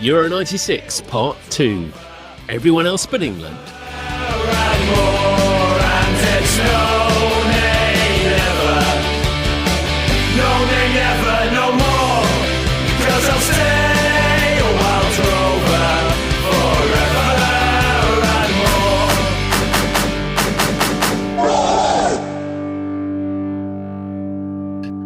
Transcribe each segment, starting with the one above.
Euro 96 Part 2. Everyone else but England.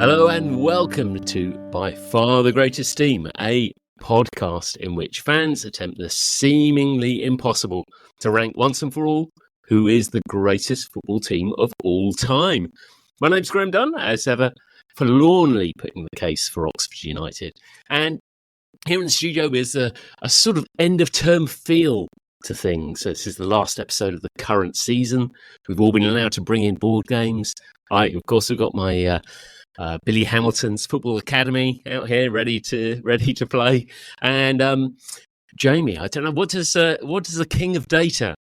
Hello and welcome to By Far the Greatest Team, a podcast in which fans attempt the seemingly impossible to rank once and for all who is the greatest football team of all time. My name's Graham Dunn, as ever, forlornly putting the case for Oxford United. And here in the studio is a sort of end-of-term feel to things. So this is the last episode of the current season. We've all been allowed to bring in board games. Of course, have got my Billy Hamilton's Football Academy out here, ready to play. And Jamie, I don't know, what does the King of Data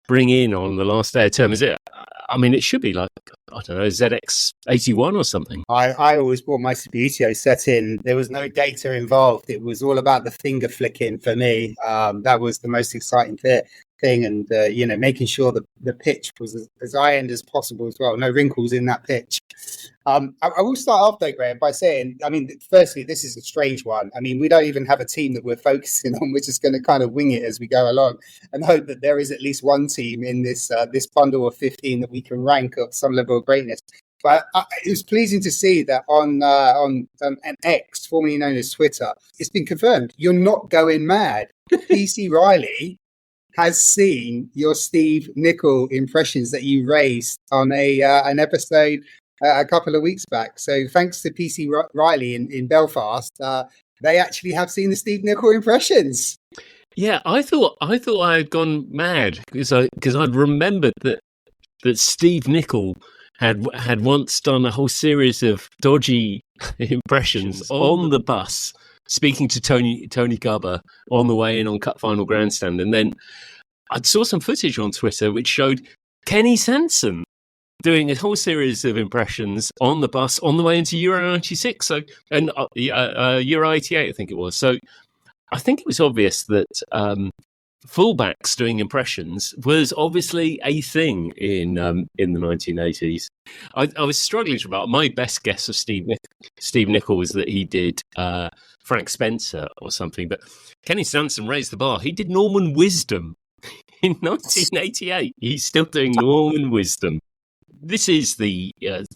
bring in on the last day of term? Is it? I mean, it should be like, I don't know, ZX81 or something. I always brought my Sabutio set in. There was no data involved. It was all about the finger flicking for me. That was the most exciting thing, and making sure the pitch was as high-end as possible as well. No wrinkles in that pitch. I will start off though, Graham, by saying, I mean, firstly, this is a strange one. I mean, we don't even have a team that we're focusing on. We're just going to kind of wing it as we go along and hope that there is at least one team in this bundle of 15 that we can rank at some level of greatness. But it was pleasing to see that on an X, formerly known as Twitter, it's been confirmed you're not going mad. PC Riley has seen your Steve Nicol impressions that you raised on an episode a couple of weeks back. So thanks to PC Riley in Belfast, they actually have seen the Steve Nicol impressions. Yeah, I thought I had gone mad because I'd remembered that Steve Nicol had once done a whole series of dodgy impressions on the bus, speaking to Tony Gubber on the way in on Cup Final Grandstand. And then I saw some footage on Twitter which showed Kenny Sansom doing a whole series of impressions on the bus on the way into Euro 96 and Euro 88, I think it was. So I think it was obvious that fullbacks doing impressions was obviously a thing in the 1980s. I was struggling to remember. My best guess of Steve Nicol was that he did Frank Spencer or something, but Kenny Sansom raised the bar. He did Norman Wisdom in 1988. He's still doing Norman Wisdom. This is the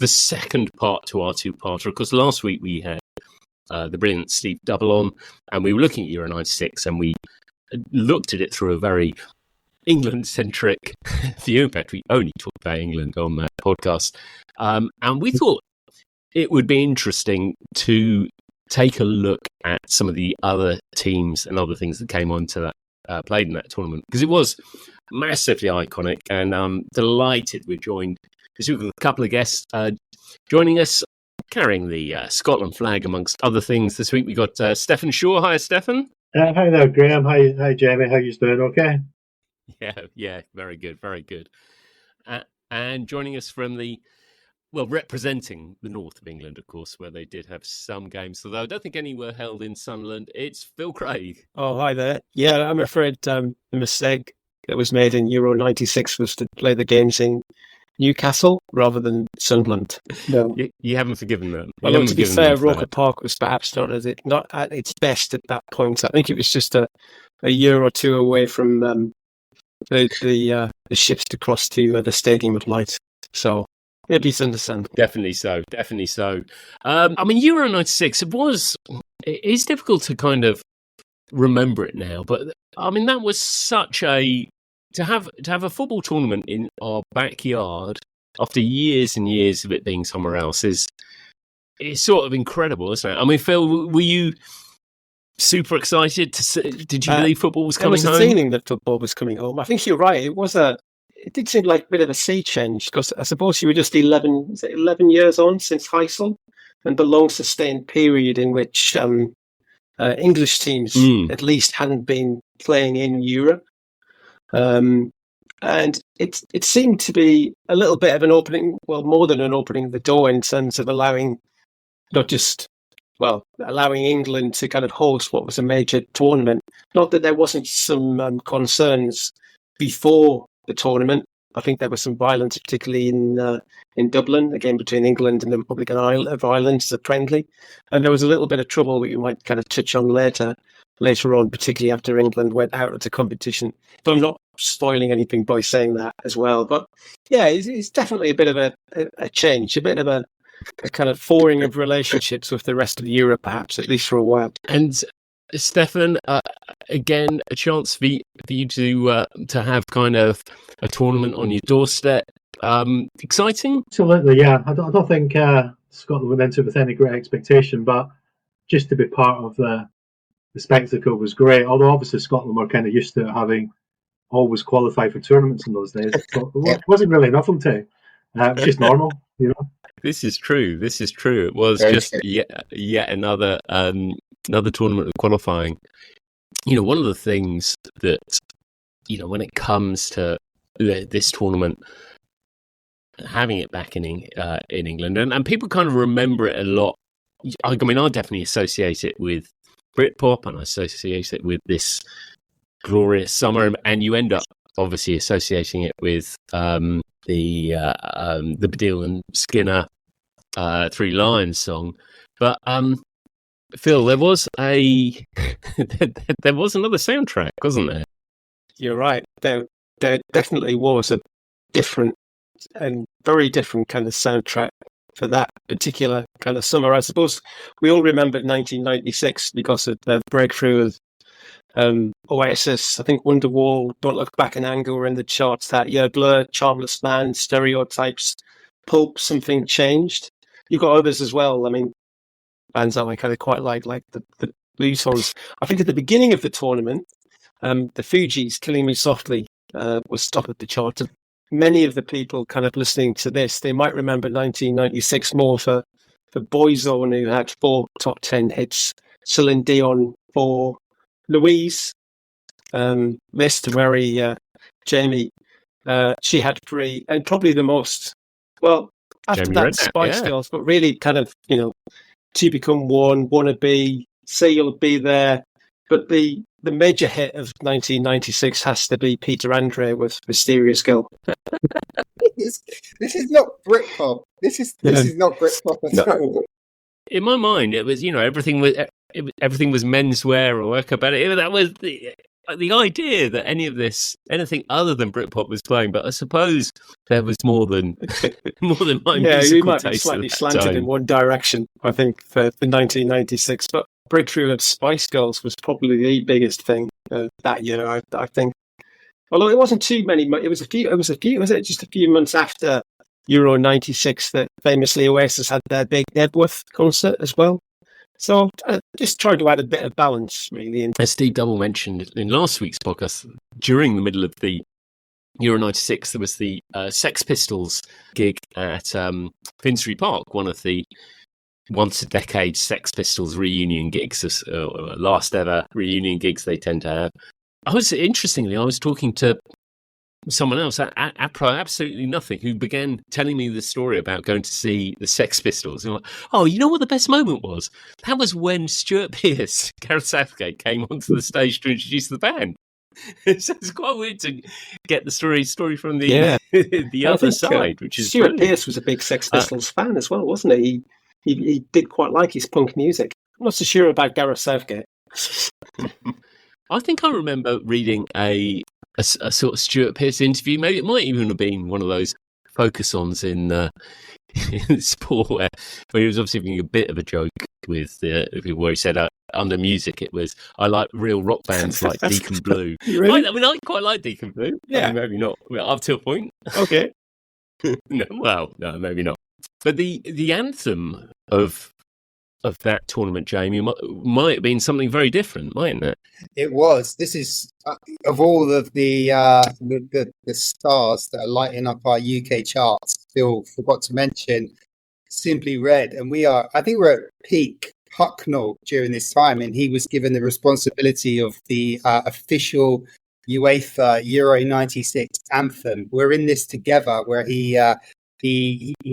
second part to our two-parter. Of course, last week we had the brilliant Steve Double on, and we were looking at Euro 96, and we looked at it through a very England-centric view. In fact, we only talked about England on that podcast. And we thought it would be interesting to take a look at some of the other teams and other things that came on to that, played in that tournament, because it was massively iconic, and I'm delighted we're joined this week with a couple of guests joining us, carrying the Scotland flag, amongst other things. This week we got Stefan Shaw. Hi, Stefan. Hi there, Graham. Hi, Jamie. How you doing? Okay. Yeah, very good, very good. And joining us from representing the north of England, of course, where they did have some games, although I don't think any were held in Sunderland. It's Phil Craig. Oh, hi there. Yeah, I'm afraid the mistake that was made in Euro 96 was to play the games in Newcastle rather than Sunderland. No, you haven't forgiven them. Although to be fair, Roker Park was perhaps not at its best at that point. I think it was just a year or two away from the ships to cross to the Stadium of Light. So maybe it's understandable. Definitely so. I mean, Euro 96. It is difficult to kind of remember it now, but I mean that was such to have a football tournament in our backyard after years and years of it being somewhere else is sort of incredible, isn't it? I mean, Phil, were you super excited to see? Did you believe football was coming home? There was a feeling that football was coming home. I think you're right. It did seem like a bit of a sea change, because I suppose you were just 11 years on since Heysel, and the long sustained period in which English teams at least hadn't been playing in Europe. And it seemed to be a little bit of an opening, well, more than an opening the door in terms of allowing not just allowing England to kind of host what was a major tournament. Not that there wasn't some concerns before the tournament. I think there was some violence, particularly in Dublin, again between England and the Republic of Ireland, as a friendly, and there was a little bit of trouble that you might kind of touch on later on, particularly after England went out of the competition. So I'm not spoiling anything by saying that as well. But yeah, it's definitely a bit of a change, a bit of a kind of thawing of relationships with the rest of Europe, perhaps, at least for a while. And Stefan, again, a chance for you to have kind of a tournament on your doorstep. Exciting? Absolutely, yeah. I don't think Scotland went into it with any great expectation, but just to be part of the spectacle was great. Although obviously Scotland were kind of used to having always qualified for tournaments in those days. But it wasn't really enough of them it was just normal, you know. This is true. It was just yet another tournament of qualifying. You know, one of the things that, you know, when it comes to this tournament, having it back in England, and people kind of remember it a lot. I mean, I definitely associate it with Britpop, and I associate it with this glorious summer, and you end up obviously associating it with the Baddiel and Skinner Three Lions song. But Phil, there was another soundtrack, wasn't there? You're right. There definitely was a different and very different kind of soundtrack for that particular kind of summer. I suppose we all remember 1996 because of the breakthrough of Oasis. I think Wonderwall, Don't Look Back in Anger were in the charts that year. Blur, Charmless Man, Stereotypes, Pulp, Something Changed. You've got others as well. I mean, bands that I kind of quite like the blues songs. I think at the beginning of the tournament, the Fugees' Killing Me Softly was top of the chart. Many of the people kind of listening to this, they might remember 1996 more for Boyzone, who had 4 top 10 hits. Celine Dion for Louise. Mr. Mary, Jamie, she had 3, and probably the most, well, after Jamie that, Redknapp, Spice Girls, but really kind of, you know, To Become One, Wanna Be, Say You'll Be There. But the major hit of 1996 has to be Peter Andre with Mysterious Girl. This is not Britpop. This is not Britpop at all. In my mind, it was, you know, everything was menswear or work about it. That was the idea that anything other than Britpop was playing. But I suppose there was more than my you might be taste slightly slanted in one direction, I think, for 1996. But breakthrough of Spice Girls was probably the biggest thing that year, I think. Although it wasn't too many, it was just a few months after Euro 96 that famously Oasis had their big Nebworth concert as well. So just trying to add a bit of balance, really. As Steve Double mentioned in last week's podcast, during the middle of the Euro 96, there was the Sex Pistols gig at Finsbury Park, one of the once-a-decade Sex Pistols reunion gigs, last ever reunion gigs they tend to have. I was talking to someone else at absolutely nothing, who began telling me the story about going to see the Sex Pistols. And I'm like, oh, you know what the best moment was? That was when Stuart Pearce, Gareth Southgate, came onto the stage to introduce the band. So it's quite weird to get the story from the the other side, which is Stuart Pearce was a big Sex Pistols fan as well, wasn't he? He did quite like his punk music. I'm not so sure about Gareth Southgate. I think I remember reading a sort of Stuart Pearce interview. Maybe it might even have been one of those focus-ons in sport where he was obviously making a bit of a joke with where he said under music it was, I like real rock bands like Deacon Blue. Really? I quite like Deacon Blue. Yeah, maybe not. Well, up to a point. Okay. No, maybe not. But the anthem of that tournament, Jamie, might have been something very different, mightn't it? It was. This is of all of the stars that are lighting up our UK charts. Still forgot to mention Simply Red, and I think we're at peak Hucknall during this time, and he was given the responsibility of the official UEFA Euro 96 anthem. We're in this together, where he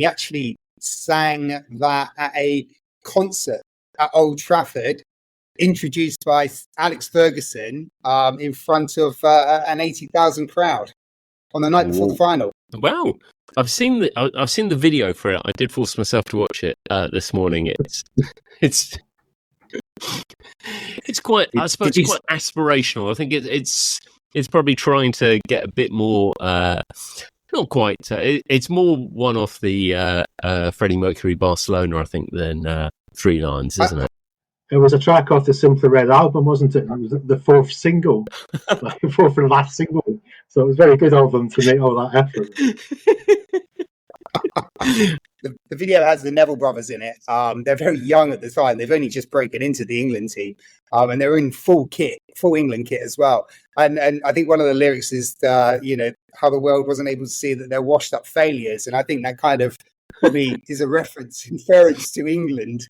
actually sang that at a concert at Old Trafford, introduced by Alex Ferguson in front of an 80,000 crowd on the night before the final. Wow. I've seen the video for it. I did force myself to watch it this morning. It's quite, I suppose, quite aspirational. I think it's probably trying to get a bit more, not quite. It's more one off the Freddie Mercury Barcelona, I think, than Three Lions, isn't it? It was a track off the Simply Red album, wasn't it? It was the fourth single, like fourth and last single. So it was very good of them to make all that effort. The video has the Neville brothers in it. They're very young at the time. They've only just broken into the England team, and they're in full England kit as well. And I think one of the lyrics is, how the world wasn't able to see that they're washed up failures. And I think that kind of probably is a inference to England.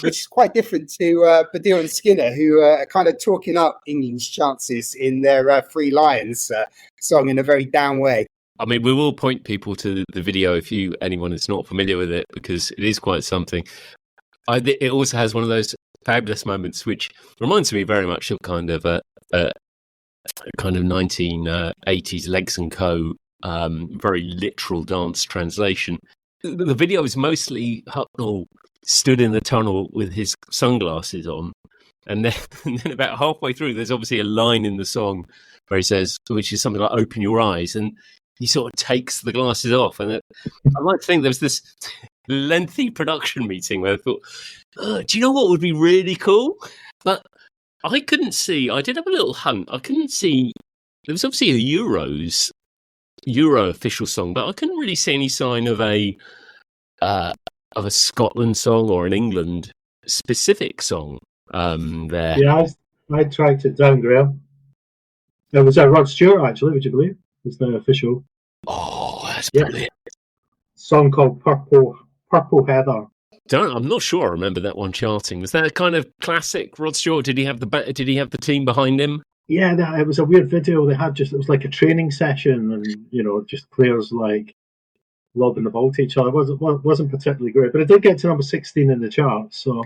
Which is quite different to Baddiel and Skinner, who are kind of talking up England's chances in their Three Lions song in a very down way. I mean, we will point people to the video if anyone is not familiar with it, because it is quite something. It also has one of those fabulous moments, which reminds me very much of kind of 1980s Legs and Co. Very literal dance translation. The video is mostly Hucknall stood in the tunnel with his sunglasses on, and then about halfway through there's obviously a line in the song where he says, which is something like "open your eyes," and he sort of takes the glasses off. And I like to think there was this lengthy production meeting where I thought, do you know what would be really cool? But I couldn't see. I did have a little hunt. I couldn't see. There was obviously a Euro official song, but I couldn't really see any sign of a Scotland song or an England specific song there. Yeah, I tracked it down, Graham. It was Rod Stewart, actually, would you believe? It's the official. Oh, that's brilliant. Song called Purple Heather. I'm not sure I remember that one charting. Was that a kind of classic Rod Stewart? Did he have the team behind him? Yeah, it was a weird video they had. It was like a training session, and just players like lobbing the ball to each other. It wasn't particularly great, but it did get to number 16 in the charts, so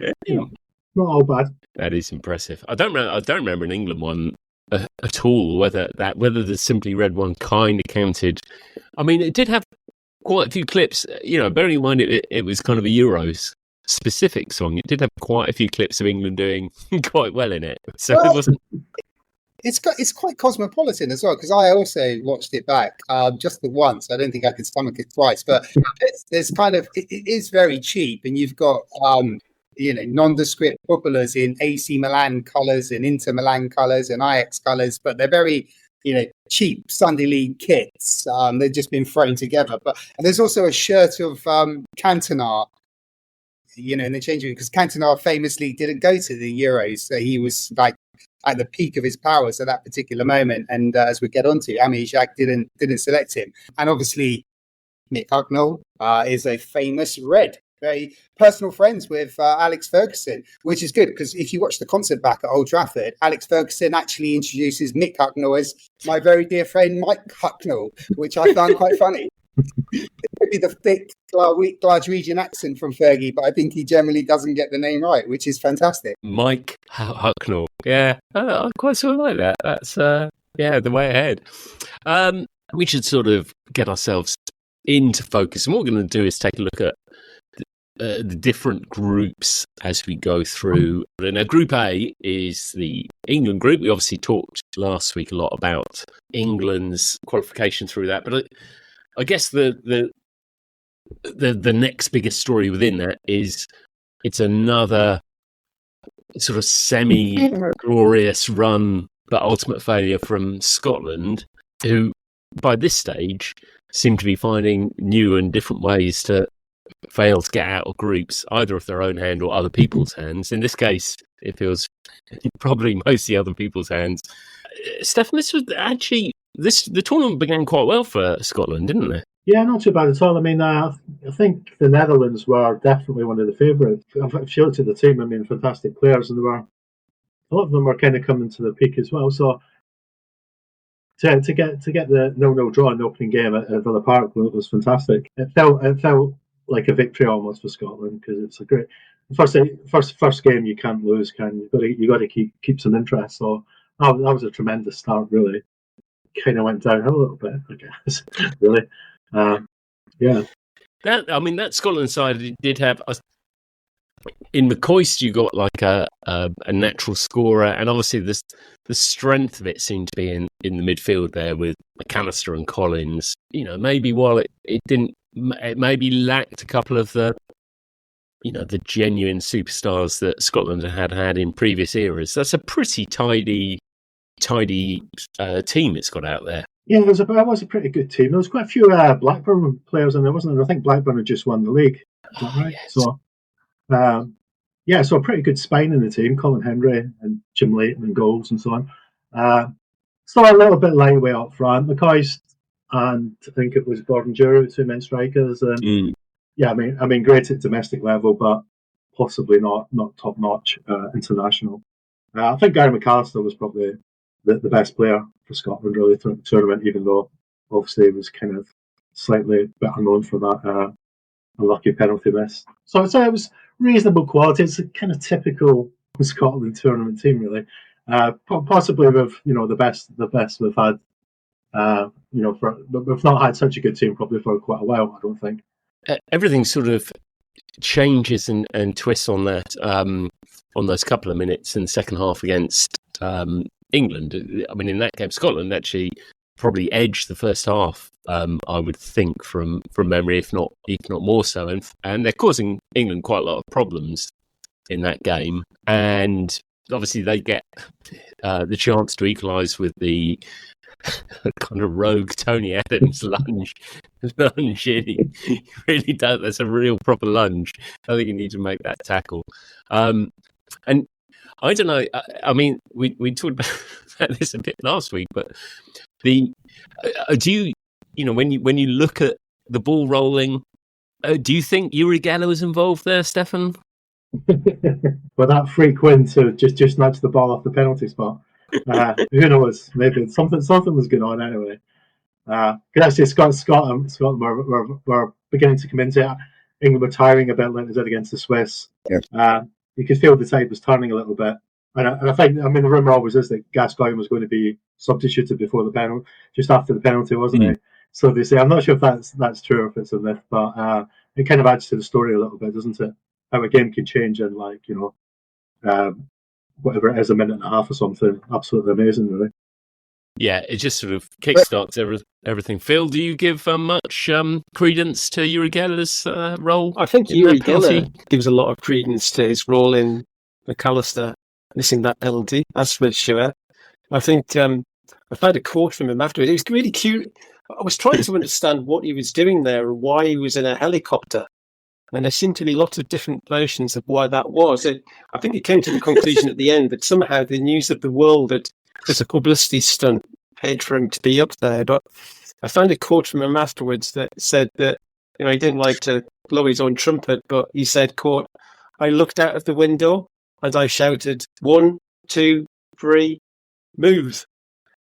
not all bad. That is impressive. I don't remember an England one at all. Whether the Simply Red one kind of counted. I mean, it did have quite a few clips. Bearing in mind it was kind of a Euros specific song. It did have quite a few clips of England doing quite well in it. So it wasn't. It's quite cosmopolitan as well, because I also watched it back just the once. I don't think I could stomach it twice, but there's it is very cheap, and you've got nondescript footballers in AC Milan colours and Inter Milan colours and Ajax colours, but they're very cheap Sunday League kits. They've just been thrown together. And there's also a shirt of Cantona, in the changing room, because Cantona famously didn't go to the Euros, so he was like at the peak of his powers at that particular moment. And as we get on to, Ami Jacques didn't select him. And obviously, Mick Hucknall is a famous Red, very personal friends with Alex Ferguson, which is good, because if you watch the concert back at Old Trafford, Alex Ferguson actually introduces Mick Hucknall as my very dear friend Mike Hucknall, which I found quite funny. It could be the thick Glaswegian accent from Fergie, but I think he generally doesn't get the name right, which is fantastic. Mike Hucknall. Yeah, I quite sort of like that. That's the way ahead. We should sort of get ourselves into focus, and what we're going to do is take a look at the different groups as we go through. Now, Group A is the England group. We obviously talked last week a lot about England's qualification through that, but I guess the next biggest story within that is it's another sort of semi-glorious run, but ultimate failure from Scotland, who by this stage seem to be finding new and different ways to fail to get out of groups, either of their own hand or other people's hands. In this case, it feels probably mostly other people's hands. Stefan, the tournament began quite well for Scotland, didn't it? Yeah, not too bad at all. I mean, I think the Netherlands were definitely one of the favourites. If you looked at the team, I mean, fantastic players, and a lot of them were kind of coming to the peak as well. So to get the 0-0 draw in the opening game at Villa Park was fantastic. It felt like a victory almost for Scotland, because it's a first game you can't lose, can you? You got to keep some interest. So that was a tremendous start. Really, kind of went downhill a little bit, I guess. Really, yeah. That Scotland side did have. In McCoist, you got like a natural scorer, and obviously the strength of it seemed to be in the midfield there with McAllister and Collins. Maybe while it didn't, it maybe lacked a couple of the genuine superstars that Scotland had in previous eras. That's a pretty tidy team it's got out there. Yeah, it was a pretty good team. There was quite a few Blackburn players in there, wasn't there? I think Blackburn had just won the league. Is that right? Yes. So. So a pretty good spine in the team. Colin Hendry and Jim Leighton and goals and so on. Still a little bit lightweight up front. McCoist and I think it was Gordon Giroux, 2 main strikers. And yeah, I mean, great at domestic level, but possibly not top notch international. I think Gary McAllister was probably the best player for Scotland really throughout the tournament, even though obviously he was kind of slightly better known for that unlucky penalty miss. So I'd say it was reasonable quality. It's a kind of typical Scotland tournament team, really. Possibly with the best we've had. We've not had such a good team probably for quite a while. I don't think everything sort of changes and twists on that on those couple of minutes in the second half against England. I mean, in that game, Scotland actually probably edged the first half. I would think from memory, if not more so, and they're causing England quite a lot of problems in that game. And obviously, they get the chance to equalise with the kind of rogue Tony Adams lunge. He really does. That's a real proper lunge. I think you need to make that tackle. And I don't know. I mean, we talked about this a bit last week, but do you? When you look at the ball rolling, do you think Uri Geller was involved there, Stefan? Well, that freak win to just nudge the ball off the penalty spot. Who knows? Maybe something was going on anyway. Actually, Scotland were beginning to come into it. England were tiring a bit like they did against the Swiss. Yeah. You could feel the tide was turning a little bit. And I think, the rumour always is that Gascoigne was going to be substituted before the penalty, just after the penalty, wasn't he? So they say, I'm not sure if that's true or if it's a myth, but it kind of adds to the story a little bit, doesn't it? How a game can change in whatever it is, a minute and a half or something. Absolutely amazing, really. Yeah, it just sort of kickstarts everything. Phil, do you give much credence to Uri Geller's role? I think Uri Geller gives a lot of credence to his role in McAllister missing that penalty, as for sure. I think I found a quote from him afterwards. It was really cute. I was trying to understand what he was doing there and why he was in a helicopter. And there seemed to be lots of different versions of why that was. I think it came to the conclusion at the end that somehow the news of the world that there's a publicity stunt paid for him to be up there. But I found a quote from him afterwards that said that he didn't like to blow his own trumpet, but he said, quote, "I looked out of the window and I shouted, 1, 2, 3, move."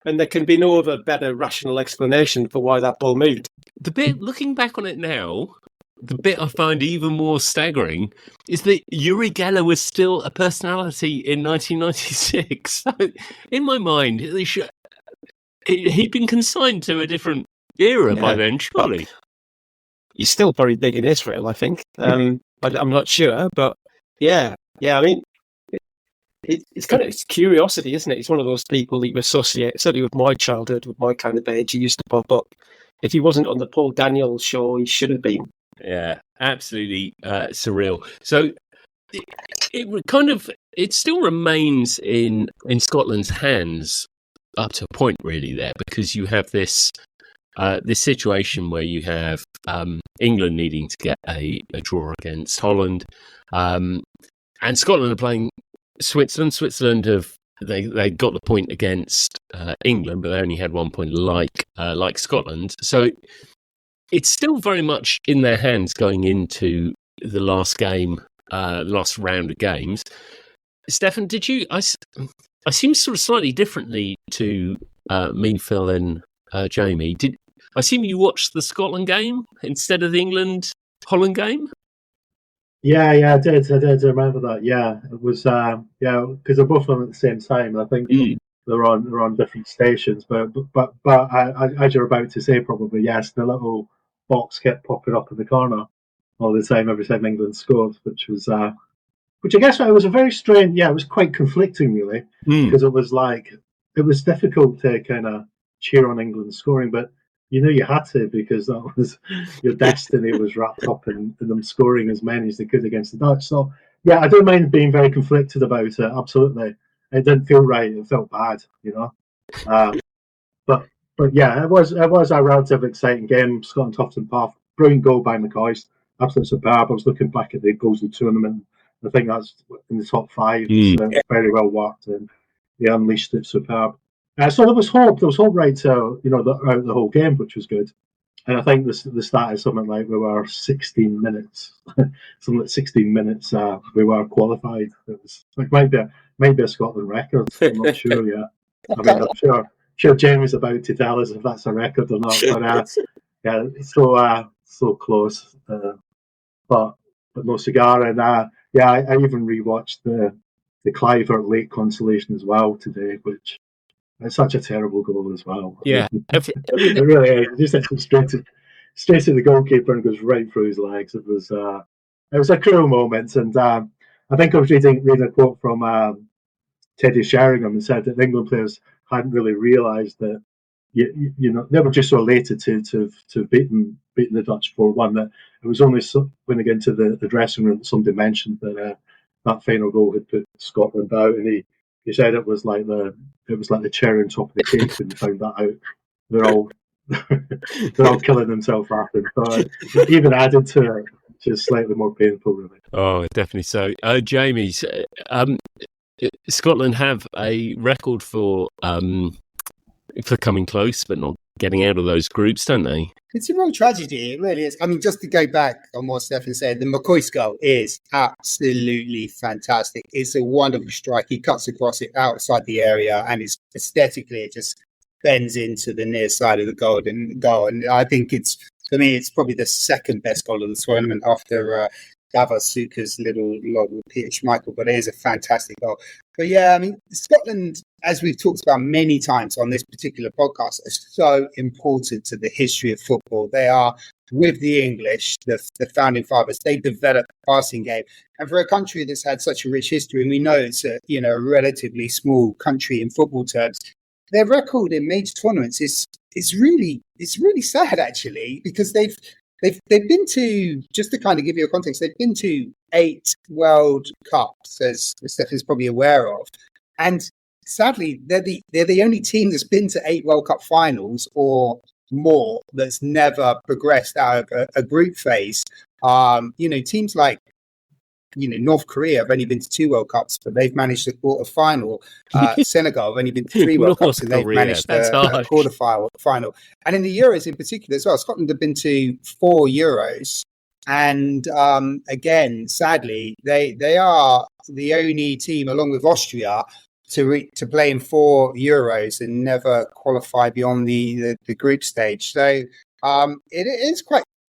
And there can be no other better rational explanation for why that ball moved. The bit, looking back on it now, the bit I find even more staggering is that Uri Geller was still a personality in 1996. So in my mind, he'd been consigned to a different era by then, surely. He's still very big in Israel, I think. I'm not sure, but yeah. I mean, it's curiosity, isn't it? It's one of those people that you associate, certainly with my childhood, with my kind of age. He used to pop up. If he wasn't on the Paul Daniels show, he should have been. Yeah, absolutely surreal. So it still remains in Scotland's hands up to a point, really, there, because you have this situation where you have England needing to get a draw against Holland, and Scotland are playing Switzerland. Switzerland they got the point against England, but they only had 1 point, like Scotland. So it's still very much in their hands going into the last game, last round of games. Stefan, did you? I seem sort of slightly differently to me, Phil, and Jamie. I assume you watched the Scotland game instead of the England-Holland game? Yeah, I did remember that. Yeah, it was. Yeah, because they're both on at the same time. I think they're on different stations, but as you're about to say, probably yes, the little box kept popping up in the corner all the time every time England scored, which I guess it was a very strange. Yeah, it was quite conflicting really, because it was like it was difficult to kind of cheer on England scoring, but you know you had to because that was your destiny was wrapped up in them scoring as many as they could against the Dutch. So yeah, I don't mind being very conflicted about it. Absolutely, it didn't feel right. It felt bad, you know. But yeah, it was a relatively exciting game. Scotland Tufton Path, brilliant goal by McCoist, absolutely superb. I was looking back at the goals of the tournament. I think that's in the top five. It's very well worked, and they unleashed it superb. So there was hope. There was hope right to throughout the whole game, which was good. And I think the stat is something like we were 16 minutes, something like 16 minutes. We were qualified. It might be a Scotland record. I'm not sure yet. I mean, I'm sure Jamie's about to tell us if that's a record or not. But yeah, so close. But no cigar. And yeah, I even rewatched the Clivert late consolation as well today, which is such a terrible goal as well. Yeah, it really is. It just hits him straight to the goalkeeper and goes right through his legs. It was a cruel moment, and I think I was reading a quote from Teddy Sheringham and said that the England players hadn't really realised that you know they were just so elated to beaten the Dutch 4-1 that it was only when they get into the dressing room that somebody mentioned that that final goal had put Scotland out, and he said it was like the cherry on top of the cake when they found that out. They're all killing themselves laughing. So it even added to it, just slightly more painful, really. Oh, definitely so. Jamie, Scotland have a record for coming close, but not getting out of those groups, don't they? It's a real tragedy. It really is. I mean, just to go back on what Stefan said, the McCoist goal is absolutely fantastic. It's a wonderful strike. He cuts across it outside the area, and it's aesthetically, it just bends into the near side of the goal. And I think for me, it's probably the second best goal of the tournament after Davos Suka's little log with Peter Schmeichel, but it is a fantastic goal. But yeah, I mean, Scotland, as we've talked about many times on this particular podcast, is so important to the history of football. They are, with the English, the founding fathers, they developed the passing game. And for a country that's had such a rich history, and we know it's a relatively small country in football terms, their record in major tournaments is really sad, actually, because they've been to, just to kind of give you a context, they've been to 8 World Cups, as Stefan's probably aware of, and sadly they're the only team that's been to 8 World Cup finals or more that's never progressed out of a group phase. Teams like North Korea have only been to 2 World Cups, but they've managed the quarter-final. Senegal have only been to 3 World Cups, and they've managed the quarter-final. And in the Euros in particular as well, Scotland have been to 4 Euros. And again, sadly, they are the only team, along with Austria, to play in 4 Euros and never qualify beyond the group stage. So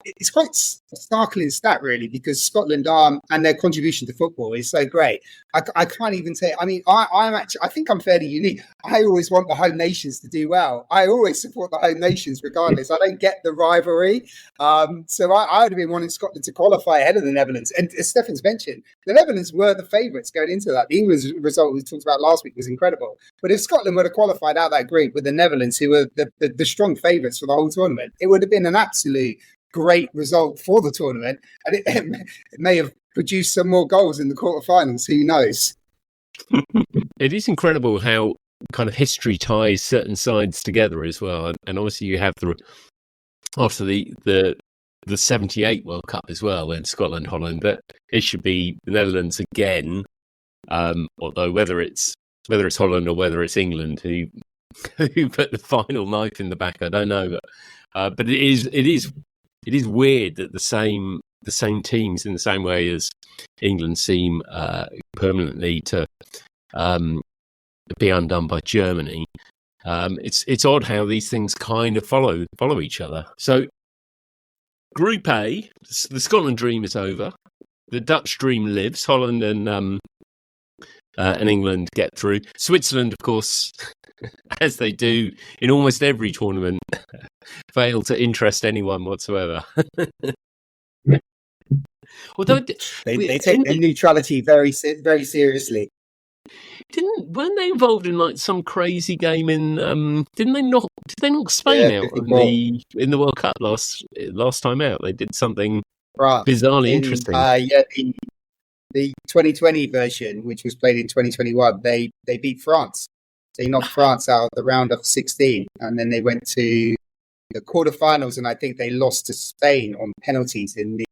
it's quite startling stat, really, because Scotland and their contribution to football is so great. I can't even say. I mean, I think I'm fairly unique. I always want the home nations to do well. I always support the home nations, regardless. I don't get the rivalry. So I would have been wanting Scotland to qualify ahead of the Netherlands. And as Stefan's mentioned, the Netherlands were the favourites going into that. The England's result we talked about last week was incredible. But if Scotland would have qualified out that group with the Netherlands, who were the strong favourites for the whole tournament, it would have been an absolute great result for the tournament, and it may have produced some more goals in the quarterfinals. Who knows? It is incredible how kind of history ties certain sides together as well, and obviously you have after the 78 World Cup as well, in Scotland, Holland, but it should be the Netherlands again. Although whether it's Holland or whether it's England who put the final knife in the back, I don't know, but it is weird that the same teams, in the same way as England seem permanently to be undone by Germany. It's odd how these things kind of follow each other. So, Group A, the Scotland dream is over. the Dutch dream lives. Holland and England get through. Switzerland, of course, as they do in almost every tournament, fail to interest anyone whatsoever. Although they take their neutrality very seriously. Weren't they involved in like some crazy game in? Did they knock Spain out in the World Cup last time out? They did something bizarrely interesting. The 2020 version, which was played in 2021, they beat France. They knocked France out of the round of 16, and then they went to the quarterfinals, and I think they lost to Spain on penalties in the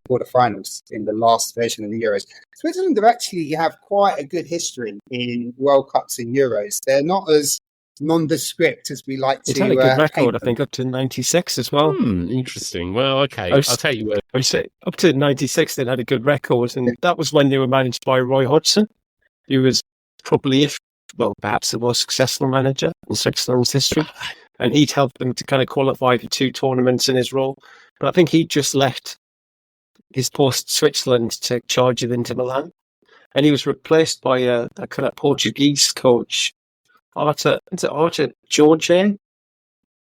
quarterfinals in the last version of the Euros. Switzerland actually have quite a good history in World Cups and Euros. They're not as nondescript as we like to. It's had a good record, I think, up to 96 as well. Interesting. Well, okay, I'll tell you what. I say up to 96, they had a good record, and that was when they were managed by Roy Hodgson, who was probably, perhaps the most successful manager in Switzerland's history. And he'd helped them to kind of qualify for 2 tournaments in his role. But I think he just left his post Switzerland to take charge of Inter Milan. And he was replaced by a kind of Portuguese coach, Artur Jorge.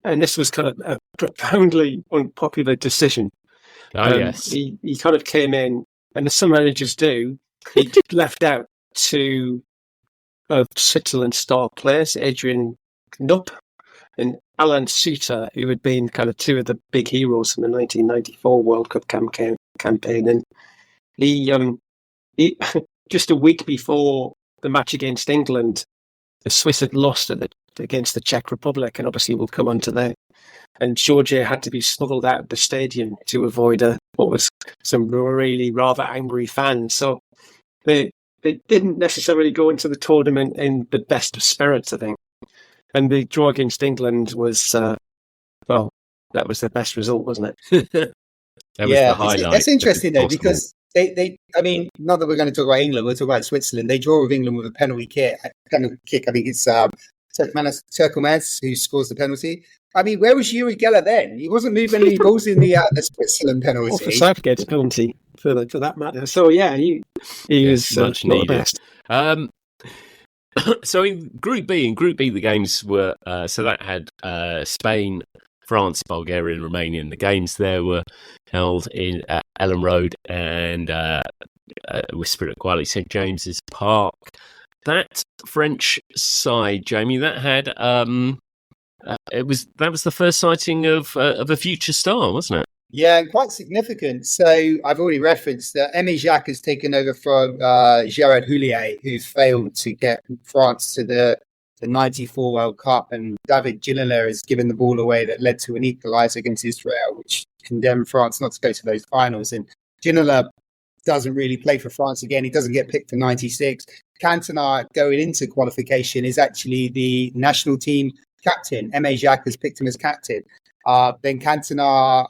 And this was kind of a profoundly unpopular decision. Yes. He kind of came in, and as some managers do, he left out 2 of Switzerland's star players, Adrian Knupp and Alan Suter, who had been kind of 2 of the big heroes from the 1994 World Cup campaign. And he just a week before the match against England, the Swiss had lost against the Czech Republic, and obviously we'll come on to that. And Georgia had to be smuggled out of the stadium to avoid what was some really rather angry fans. So they didn't necessarily go into the tournament in the best of spirits, I think. And the draw against England was, that was the best result, wasn't it? That was the highlight. That's interesting, though, because they, I mean, not that we're going to talk about England, we'll talk about Switzerland. They draw with England with a penalty kick. I think it's Turkelmans who scores the penalty. I mean, where was Yuri Geller then? He wasn't moving any balls in the Switzerland penalty. Or for Southgate's penalty, for that matter. So, yeah, he was much not needed. the best. So in Group B, the games were so that had Spain, France, Bulgaria, and Romania. And the games there were held in Ellen Road and Whisper at Quali St James's Park. That French side, Jamie, that had that was the first sighting of a future star, wasn't it? Yeah, and quite significant. So I've already referenced that Aimé Jacques has taken over from Gérard Houllier, who failed to get France to the 94 World Cup, and David Ginola has given the ball away that led to an equaliser against Israel, which condemned France not to go to those finals. And Ginola doesn't really play for France again. He doesn't get picked for 96. Cantona, going into qualification, is actually the national team captain. Aimé Jacques has picked him as captain. Then Cantona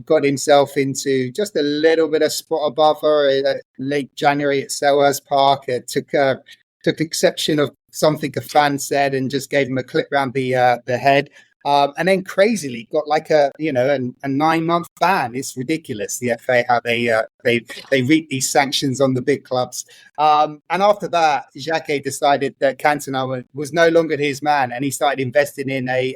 got himself into just a little bit of spot above her late January at Selhurst Park. Took exception of something a fan said and just gave him a clip round the head. And then crazily got like a 9-month ban. It's ridiculous, the FA, how they reap these sanctions on the big clubs. And after that, Jacquet decided that Cantona was no longer his man, and he started investing in a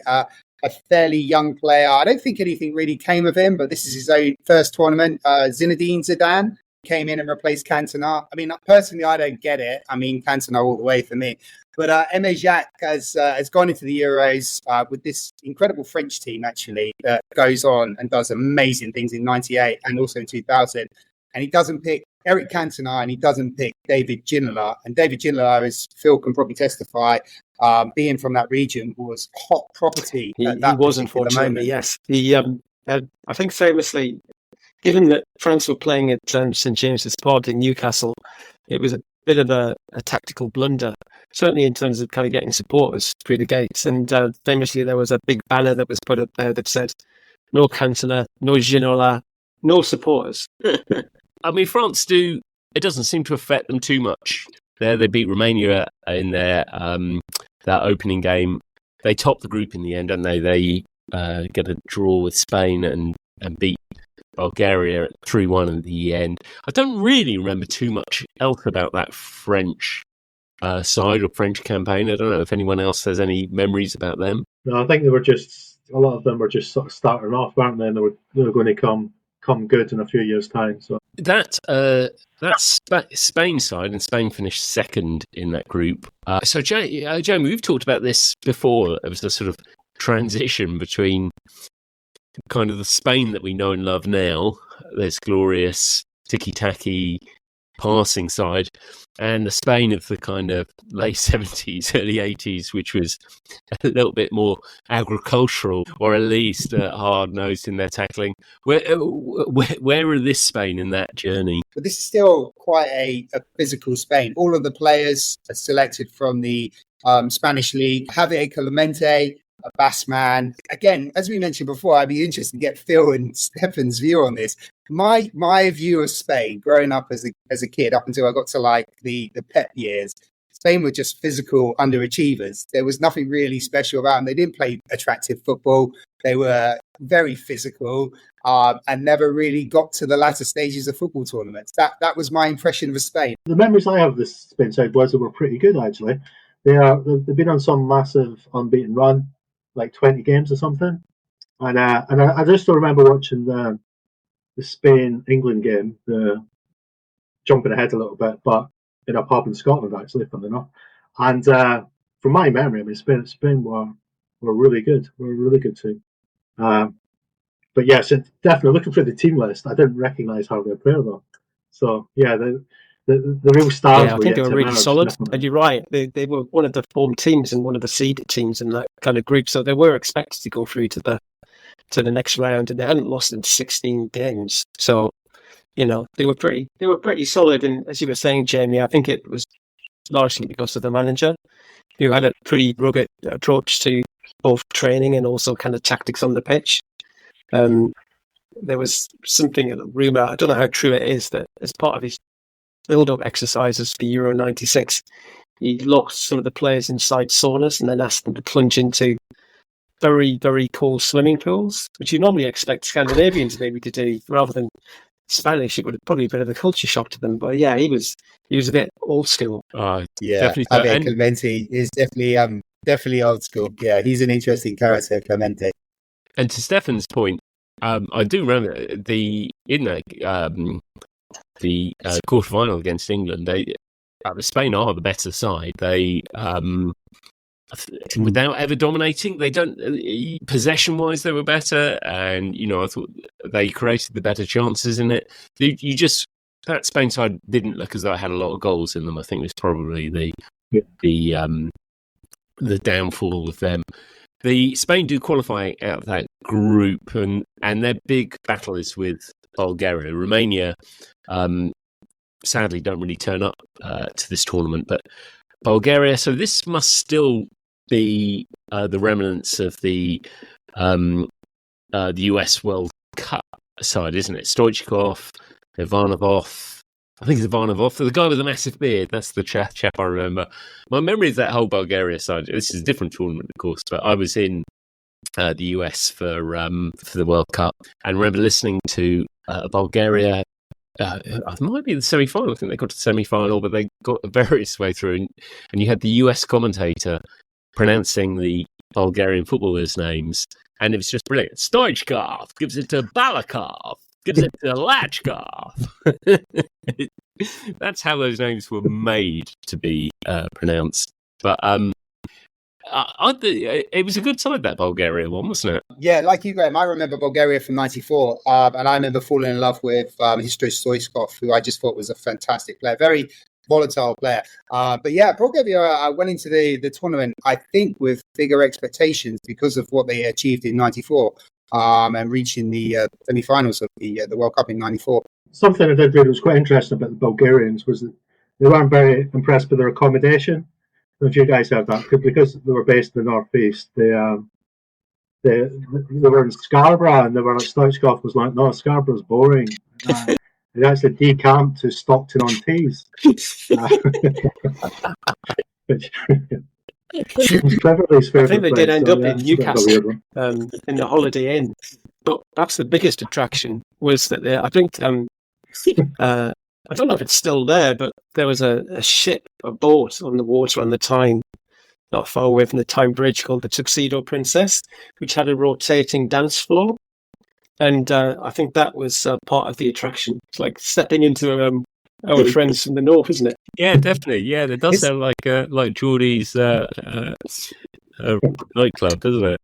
fairly young player. I don't think anything really came of him, but this is his own first tournament. Zinedine Zidane came in and replaced Cantona. I mean, personally, I don't get it. I mean, Cantona all the way for me. But Aimé Jacques has gone into the Euros with this incredible French team, actually, that goes on and does amazing things in 98 and also in 2000. And he doesn't pick Eric Cantona, and he doesn't pick David Ginola. And David Ginola, as Phil can probably testify, being from that region, was hot property. He was, unfortunately, yes. He, I think famously, given that France were playing at St James's Park in Newcastle, it was a bit of a tactical blunder, certainly in terms of kind of getting supporters through the gates. And famously, there was a big banner that was put up there that said, "No Cantona, no Ginola, no supporters." I mean, France it doesn't seem to affect them too much. They beat Romania in their that opening game. They top the group in the end, don't they? They get a draw with Spain and beat Bulgaria 3-1 in the end. I don't really remember too much else about that French side or French campaign. I don't know if anyone else has any memories about them. No, I think they were just, a lot of them were just sort of starting off, weren't they? And they were going to come good in a few years' time. So that's Spain side, and Spain finished second in that group. So Jamie, we've talked about this before. It was a sort of transition between kind of the Spain that we know and love now, this glorious ticky-tacky passing side, and the Spain of the kind of late 70s, early 80s, which was a little bit more agricultural, or at least hard-nosed in their tackling. Where are this Spain in that journey? But this is still quite a physical Spain. All of the players are selected from the Spanish league. Javier Clemente, a Bassman. Again, as we mentioned before, I'd be interested to get Phil and Stefan's view on this. My view of Spain, growing up as a kid, up until I got to like the Pep years, Spain were just physical underachievers. There was nothing really special about them. They didn't play attractive football. They were very physical and never really got to the latter stages of football tournaments. That was my impression of Spain. The memories I have of the Spain side was they were pretty good, actually. They've been on some massive unbeaten run, like 20 games or something. And I just still remember watching the Spain-England game, jumping ahead a little bit, but in a pub in Scotland, actually, funnily enough. And from my memory, I mean, Spain were really good. Were a really good team. But yeah, so definitely looking through the team list, I didn't recognise how they player though. So yeah, the real stars. Yeah, I think they were really solid. Definitely. And you're right, they were one of the formed teams and one of the seeded teams in that kind of group. So they were expected to go through to the next round, and they hadn't lost in 16 games. So, you know, they were pretty solid. And as you were saying, Jamie, I think it was largely because of the manager, who had a pretty rugged approach to both training and also kind of tactics on the pitch. There was something, a rumour, I don't know how true it is, that as part of his build-up exercises for Euro 96, he locked some of the players inside saunas and then asked them to plunge into very, very cold swimming pools, which you normally expect Scandinavians maybe to do rather than Spanish. It would have probably been a culture shock to them. But yeah, he was a bit old school. Yeah, Javier Clemente is definitely old school. Yeah, he's an interesting character, Clemente. And to Stefan's point, I do remember the quarterfinal against England. Spain are the better side. They without ever dominating, they don't possession-wise they were better, and you know I thought they created the better chances in it. That Spain side didn't look as though it had a lot of goals in them. I think it was probably the downfall of them. The Spain do qualify out of that group, and their big battle is with Bulgaria. Romania, sadly, don't really turn up to this tournament, but Bulgaria. So this must still be the remnants of the US World Cup side, isn't it? Stoichkov, Ivanov. I think it's Ivanov, the guy with the massive beard. That's the chap I remember. My memory is that whole Bulgaria side. This is a different tournament, of course, but I was in the US for the World Cup and remember listening to Bulgaria. It might be the semi-final. I think they got to the semi-final, but they got a various way through. And you had the US commentator pronouncing the Bulgarian footballers' names, and it was just brilliant. Stoichkov gives it to Balakov. Gives it to Lachkov. That's how those names were made to be pronounced. But it was a good side, that Bulgaria one, wasn't it? Yeah, like you, Graham, I remember Bulgaria from '94, and I remember falling in love with Hristo Stoichkov, who I just thought was a fantastic player, very volatile player. But yeah, Bulgaria went into the tournament, I think, with bigger expectations because of what they achieved in '94. And reaching the semi-finals of the World Cup in '94. Something I did read was quite interesting about the Bulgarians was that they weren't very impressed with their accommodation. I don't know if you guys have that, because they were based in the northeast. They were in Scarborough, and they were like, Stoichkov was like, no, Scarborough's boring. They actually decamped to Stockton-on-Tees. I think they did end up in Newcastle in the Holiday Inn. but perhaps the biggest attraction was that I think I don't know if it's still there, but there was a ship, a boat on the water on the Tyne, not far away from the Tyne Bridge, called the Tuxedo Princess, which had a rotating dance floor. And I think that was part of the attraction. It's like stepping into our friends from the north, isn't it? Yeah, definitely. Yeah, it does sound like Geordie's nightclub, doesn't it?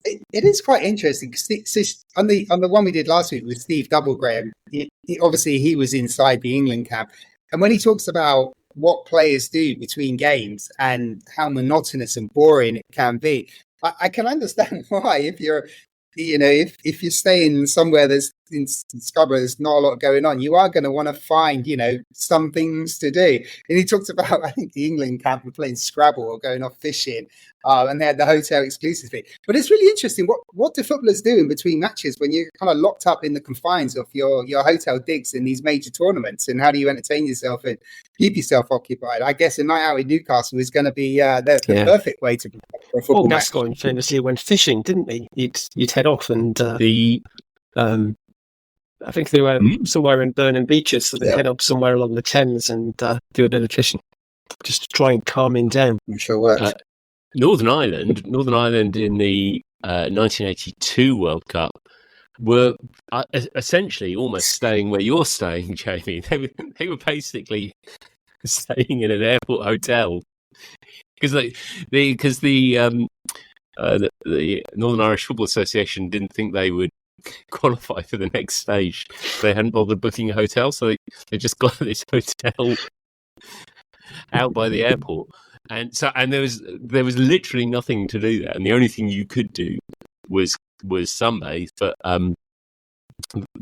It is quite interesting because on the one we did last week with Steve Doublegraham, obviously he was inside the England camp, and when he talks about what players do between games and how monotonous and boring it can be, I can understand why. If you're if you're staying somewhere that's in Scarborough, there's not a lot going on, you are going to want to find, some things to do. And he talks about, I think the England camp were playing Scrabble or going off fishing, and they had the hotel exclusively. But it's really interesting. What do footballers do in between matches when you're kind of locked up in the confines of your hotel digs in these major tournaments? And how do you entertain yourself and keep yourself occupied? I guess a night out in Newcastle is going to be the perfect way to prepare for a football match. Gascoigne famously went fishing, didn't he? You'd head off and I think they were somewhere in Burnham Beaches, so they head up somewhere along the Thames and do a bit of fishing, just to try and calm him down. I'm sure it works. Northern Ireland in the 1982 World Cup were essentially almost staying where you're staying, Jamie. They were basically staying in an airport hotel because the Northern Irish Football Association didn't think they would qualify for the next stage. They hadn't bothered booking a hotel, so they just got this hotel out by the airport, and there was literally nothing to do there, and the only thing you could do was sunbathe. But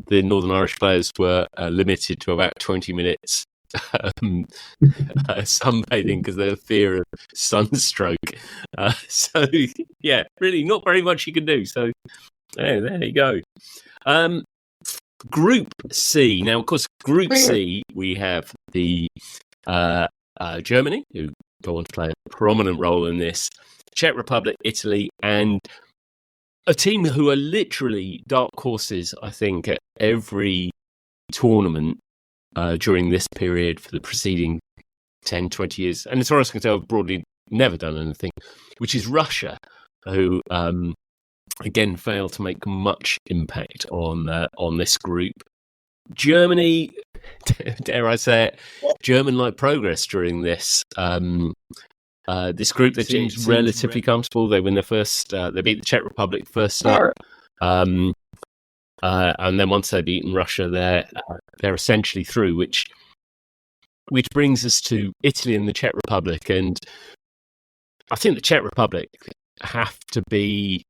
the Northern Irish players were limited to about 20 minutes sunbathing because of the fear of sunstroke. So yeah, really not very much you can do. So there you go. Group C. Now, of course, Group C, we have the Germany, who go on to play a prominent role in this, Czech Republic, Italy, and a team who are literally dark horses, I think, at every tournament during this period for the preceding 10, 20 years. And as far as I can tell, broadly never done anything, which is Russia, who again failed to make much impact on this group. Germany, dare I say it, German-like progress during this this group. That seems relatively comfortable. They win their first. They beat the Czech Republic first up, and then once they've beaten Russia, they're essentially through. Which brings us to Italy and the Czech Republic, and I think the Czech Republic have to be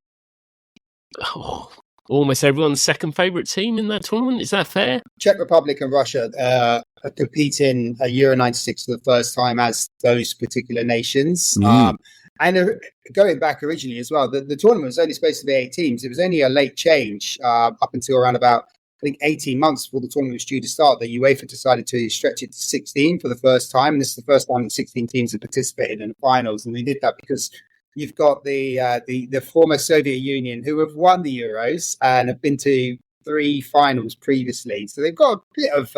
almost everyone's second favourite team in that tournament. Is that fair? Czech Republic and Russia are competing Euro 96 for the first time as those particular nations. And going back originally as well, the tournament was only supposed to be 8 teams. It was only a late change up until around about, I think, 18 months before the tournament was due to start, that UEFA decided to stretch it to 16 for the first time. And this is the first time that 16 teams have participated in the finals. And they did that because you've got the former Soviet Union who have won the Euros and have been to 3 finals previously. So they've got a bit of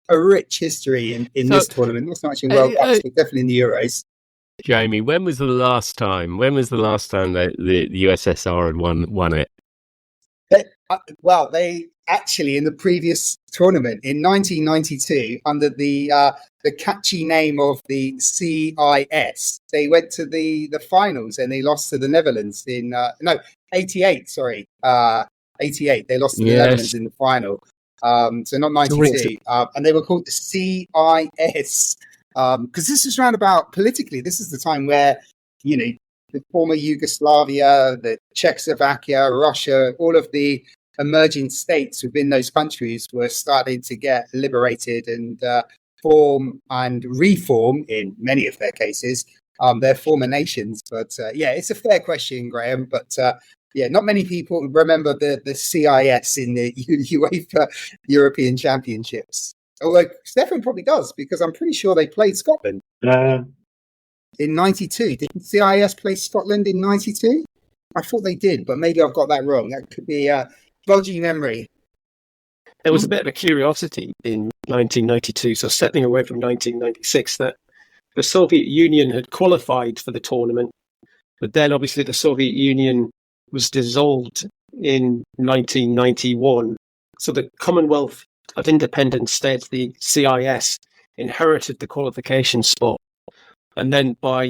a rich history in this tournament. Not so much in World Cups, but definitely in the Euros. Jamie, when was the last time that the USSR had won it? They actually, in the previous tournament in 1992, under the catchy name of the CIS, they went to the finals and they lost to the Netherlands in 88. Sorry, 88. They lost to the Netherlands in the final. So not 92, and they were called the CIS because this is round about politically. This is the time where the former Yugoslavia, the Czechoslovakia, Russia, all of the emerging states within those countries were starting to get liberated and form and reform, in many of their cases, their former nations. But it's a fair question, Graham. But not many people remember the CIS in the UEFA European Championships. Although Stefan probably does, because I'm pretty sure they played Scotland in 92. Did CIS play Scotland in 92? I thought they did, but maybe I've got that wrong. That could be dodgy memory. There was a bit of a curiosity in 1992, so stepping away from 1996, that the Soviet Union had qualified for the tournament, but then obviously the Soviet Union was dissolved in 1991. So the Commonwealth of Independent States, the CIS, inherited the qualification spot. And then by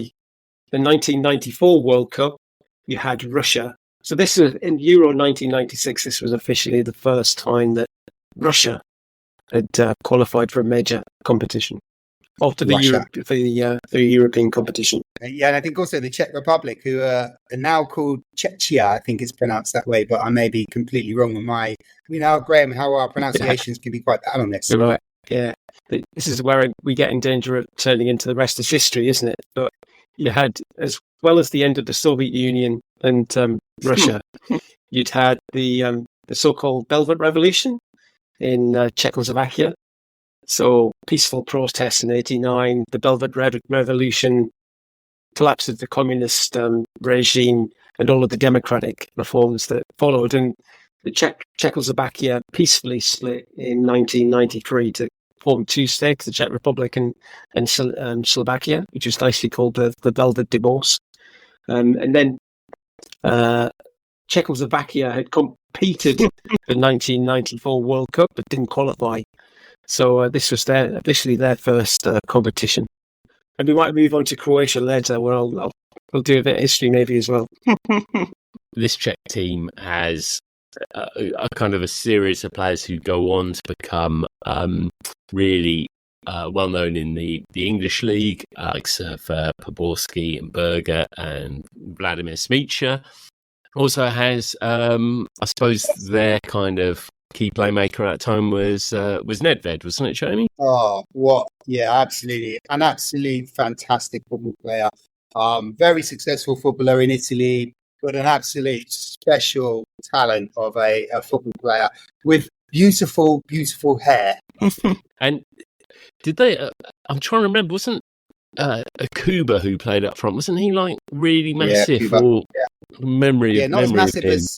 the 1994 World Cup, you had Russia. So this was in Euro 1996. This was officially the first time that Russia had qualified for a major competition after the European competition. Yeah, and I think also the Czech Republic, who are now called Czechia, I think it's pronounced that way, but I may be completely wrong with Graham, how our pronunciations can be quite bad on this. Right. Yeah. This is where we get in danger of turning into the rest of history, isn't it? But you had, as well as the end of the Soviet Union and Russia, you'd had the so-called Velvet Revolution in Czechoslovakia. So peaceful protests in '89, the Velvet Revolution, collapse of the communist regime, and all of the democratic reforms that followed. And the Czechoslovakia peacefully split in 1993 to form two states, the Czech Republic and Slovakia, which is nicely called the Velvet Divorce. And then Czechoslovakia had competed in the 1994 World Cup but didn't qualify. So this was officially their first competition. And we might move on to Croatia later, where we'll do a bit of history maybe as well. This Czech team has a kind of a series of players who go on to become really well known in the English league, like Poborski and Berger and Vladimir Smicha. Also has, I suppose, their kind of key playmaker at the time was Nedved, wasn't it, Jamie? Oh, what? Yeah, absolutely. An absolutely fantastic football player. Very successful footballer in Italy, but an absolute special talent of a football player with beautiful, beautiful hair. And did they? I'm trying to remember. Wasn't Kuba who played up front? Wasn't he like really massive? Yeah, Kuba, memory. Yeah, not as massive as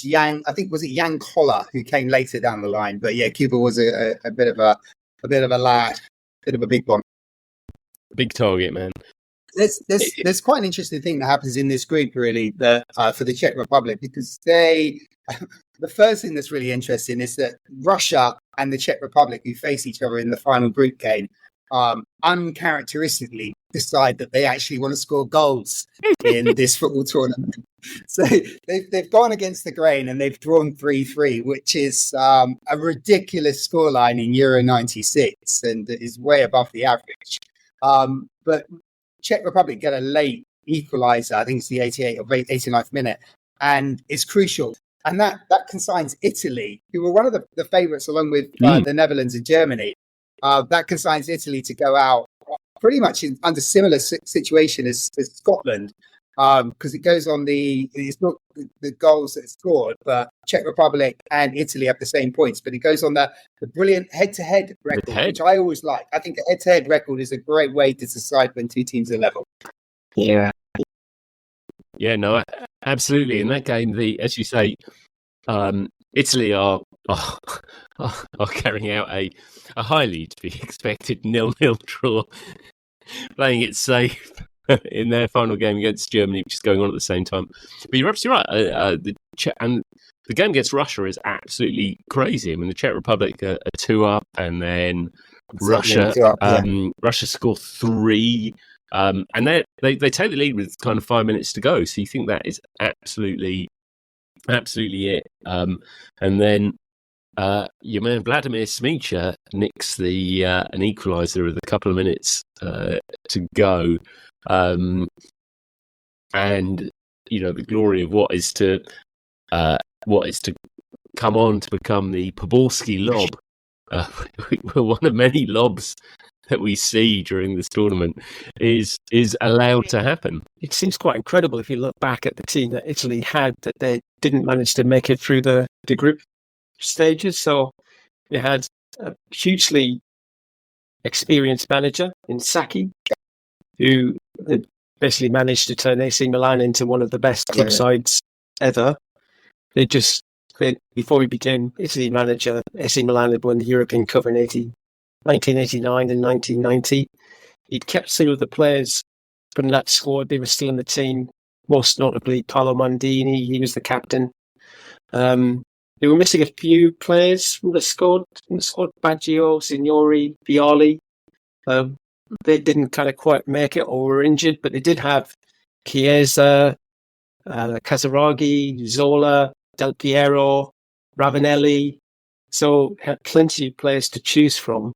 Yang. I think was it Jan Koller who came later down the line. But yeah, Kuba was a bit of a lad, bit of a big one. Big target, man. There's quite an interesting thing that happens in this group, really, for the Czech Republic, because the first thing that's really interesting is that Russia and the Czech Republic, who face each other in the final group game, uncharacteristically decide that they actually want to score goals in this football tournament. So they've gone against the grain and they've drawn 3-3, which is a ridiculous scoreline in Euro 96 and is way above the average. But Czech Republic get a late equaliser, I think it's the 88th or 89th minute, and it's crucial. And that consigns Italy, who were one of the favourites along with the Netherlands and Germany. That consigns Italy to go out pretty much under similar situation as Scotland, because it goes on it's not the goals that are scored, but Czech Republic and Italy have the same points, but it goes on the brilliant head-to-head record, which I always like. I think a head-to-head record is a great way to decide when two teams are level. Yeah. Yeah, no, absolutely. In that game, as you say, Italy are carrying out a highly to be expected 0-0 draw, playing it safe in their final game against Germany, which is going on at the same time. But you're absolutely right. The game against Russia is absolutely crazy. I mean, the Czech Republic are 2 up, and then Russia score 3. And they take the lead with kind of 5 minutes to go. So you think that is absolutely it. And then your man Vladimir Smicha nicks an equaliser with a couple of minutes to go. And the glory of what is to come on to become the Poborski lob. One of many lobs that we see during this tournament is allowed to happen. It seems quite incredible if you look back at the team that Italy had, that they didn't manage to make it through the group stages. So they had a hugely experienced manager in Sacchi, who had basically managed to turn AC Milan into one of the best club sides ever. They just before he became Italy manager, AC Milan had won the European Cup in 1989 and 1990. He'd kept 2 of the players from that squad. They were still in the team, most notably Paolo Maldini. He was the captain. They were missing a few players from the squad. Baggio, Signori, Viali. They didn't kind of quite make it or were injured, but they did have Chiesa, Casaraghi, Zola, Del Piero, Ravanelli. So had plenty of players to choose from.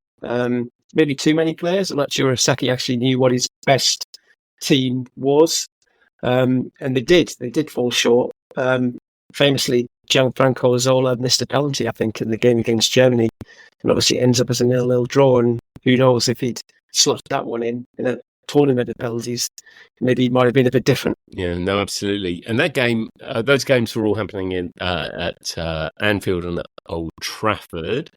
Maybe too many players. I'm not sure if Saki actually knew what his best team was. And they did fall short. Famously, Gianfranco Zola missed a penalty, I think, in the game against Germany. And obviously it ends up as a 0-0 draw. And who knows if he'd slotted that one in a tournament of penalties, maybe it might have been a bit different. Yeah, no, absolutely. And that game, those games were all happening at Anfield and at Old Trafford.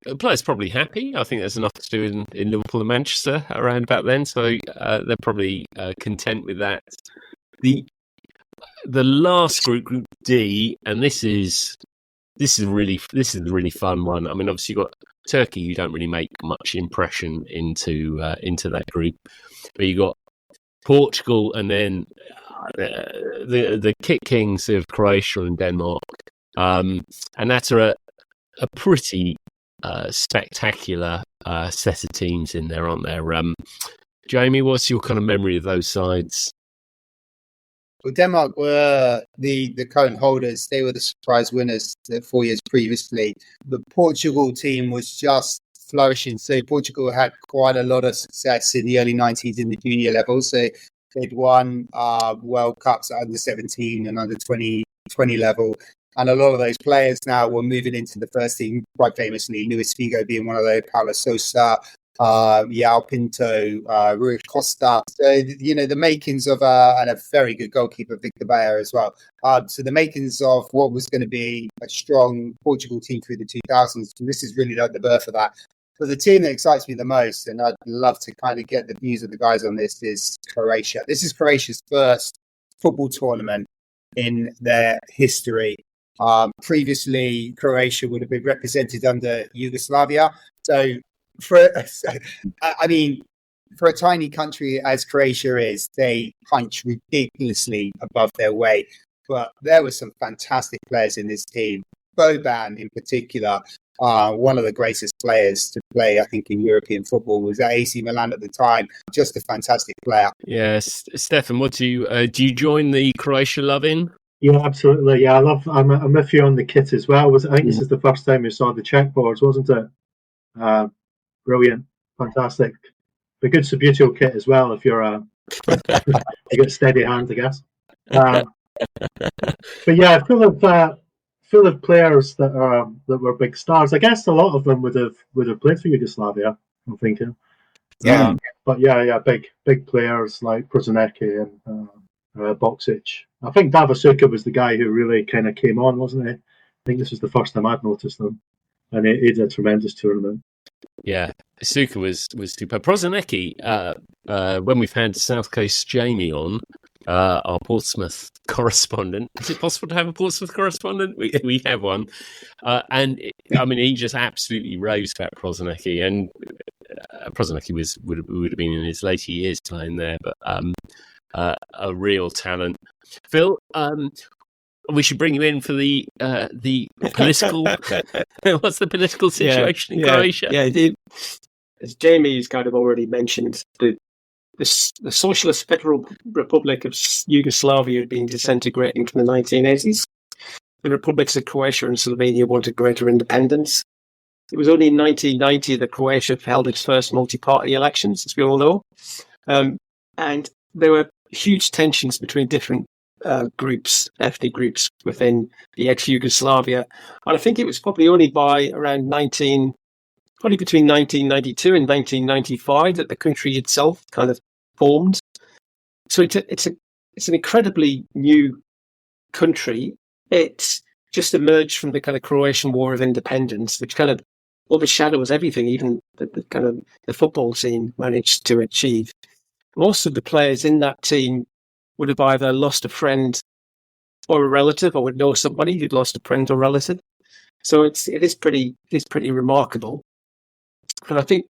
The players probably happy. I think there's enough to do in Liverpool and Manchester around about then, so they're probably content with that. The last Group D, and this is a really fun one. I mean, obviously you've got Turkey, you don't really make much impression into that group, but you got Portugal, and then the kick kings of Croatia and Denmark, and that's a pretty spectacular set of teams in there, aren't there? Jamie, what's your kind of memory of those sides? Well, Denmark were the current holders. They were the surprise winners 4 years previously. The Portugal team was just flourishing. So Portugal had quite a lot of success in the early 90s in the junior level. So they'd won World Cups at under 17 and under 20 level. And a lot of those players now were moving into the first team, quite famously, Luis Figo being one of those, Paulo Sousa, João Pinto, Rui Costa. So, the makings of and a very good goalkeeper, Victor Bayer, as well. So the makings of what was going to be a strong Portugal team through the 2000s. And this is really like the birth of that. But the team that excites me the most, and I'd love to kind of get the views of the guys on this, is Croatia. This is Croatia's first football tournament in their history. Previously, Croatia would have been represented under Yugoslavia. So, for a tiny country as Croatia is, they punch ridiculously above their weight. But there were some fantastic players in this team. Boban, in particular, one of the greatest players to play, I think, in European football, was at AC Milan at the time. Just a fantastic player. Yes, Stefan, what do you join the Croatia loving? Yeah, absolutely. Yeah, I'm with you on the kit as well. I think this is the first time we saw the checkboards, wasn't it? Brilliant, fantastic. A good Subbuteo kit as well if you're you got steady hands, I guess. But yeah, full of players that were big stars. I guess a lot of them would have played for Yugoslavia, I'm thinking. Yeah. But yeah, big players like Prozanecki and Boksic. I think Davasuka was the guy who really kind of came on, wasn't he? I think this was the first time I'd noticed him, and he did a tremendous tournament. Yeah, Suka was super. Prozanecki, when we've had South Coast Jamie on, our Portsmouth correspondent. Is it possible to have a Portsmouth correspondent? We have one, and he just absolutely raves about Prozanecki, and Prozanecki would have been in his later years playing there, but a real talent. Phil, we should bring you in for the political. What's the political situation in Croatia? Yeah, as Jamie's kind of already mentioned, the Socialist Federal Republic of Yugoslavia had been disintegrating from the 1980s. The republics of Croatia and Slovenia wanted greater independence. It was only in 1990 that Croatia held its first multi-party elections, as we all know. And there were huge tensions between different ethnic groups within the ex-Yugoslavia. And I think it was probably only by around between 1992 and 1995 that the country itself kind of formed. So it's an incredibly new country. It's just emerged from the kind of Croatian War of Independence, which kind of overshadows everything, even the kind of the football team managed to achieve. Most of the players in that team would have either lost a friend or a relative, or would know somebody who'd lost a friend or relative. So it is pretty remarkable. And I think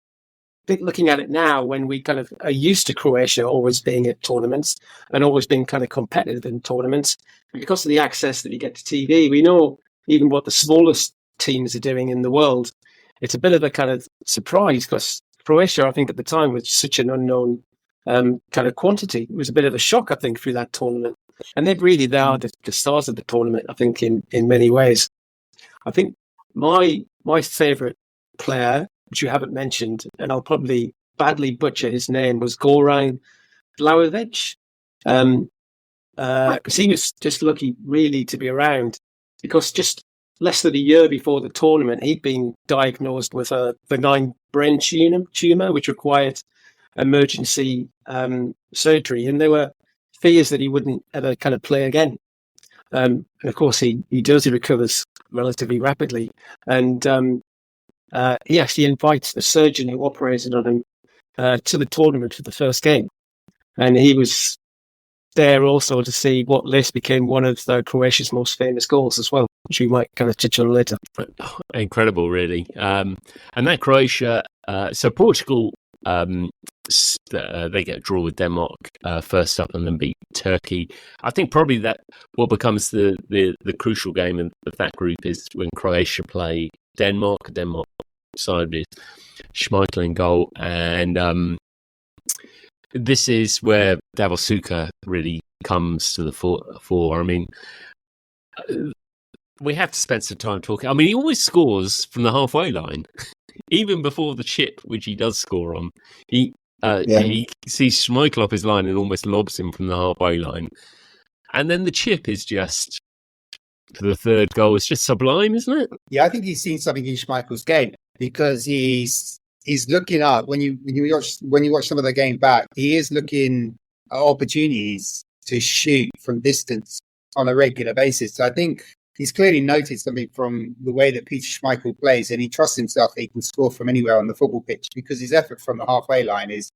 looking at it now, when we kind of are used to Croatia always being at tournaments and always being kind of competitive in tournaments, because of the access that we get to TV, we know even what the smallest teams are doing in the world. It's a bit of a kind of surprise because Croatia, I think at the time, was such an unknown kind of quantity. It was a bit of a shock, I think, through that tournament. And they are the stars of the tournament, I think, in many ways. I think my favourite player, which you haven't mentioned, and I'll probably badly butcher his name, was Goran Vlahovic. Because he was just lucky, really, to be around. Because just less than a year before the tournament, he'd been diagnosed with a benign brain tumour, which required emergency surgery. And there were fears that he wouldn't ever kind of play again. And of course, he recovers relatively rapidly. And he actually invites the surgeon who operated on him to the tournament for the first game. And he was there also to see what later became one of Croatia's most famous goals as well, which we might kind of touch on later. Incredible, really. And that Croatia, so Portugal, they get a draw with Denmark first up and then beat Turkey. I think probably that what becomes the crucial game of that group is when Croatia play Denmark. Denmark side with Schmeichel in goal, and this is where Davor Suker really comes to the fore. I mean, we have to spend some time talking. I mean, he always scores from the halfway line, even before the chip, which he does score on. He sees Schmeichel off his line and almost lobs him from the halfway line. And then the chip is just, for the third goal, it's just sublime, isn't it? Yeah, I think he's seen something in Schmeichel's game because he's looking up when you watch some of the game back. He is looking at opportunities to shoot from distance on a regular basis. So I think he's clearly noticed something from the way that Peter Schmeichel plays, and he trusts himself that he can score from anywhere on the football pitch because his effort from the halfway line is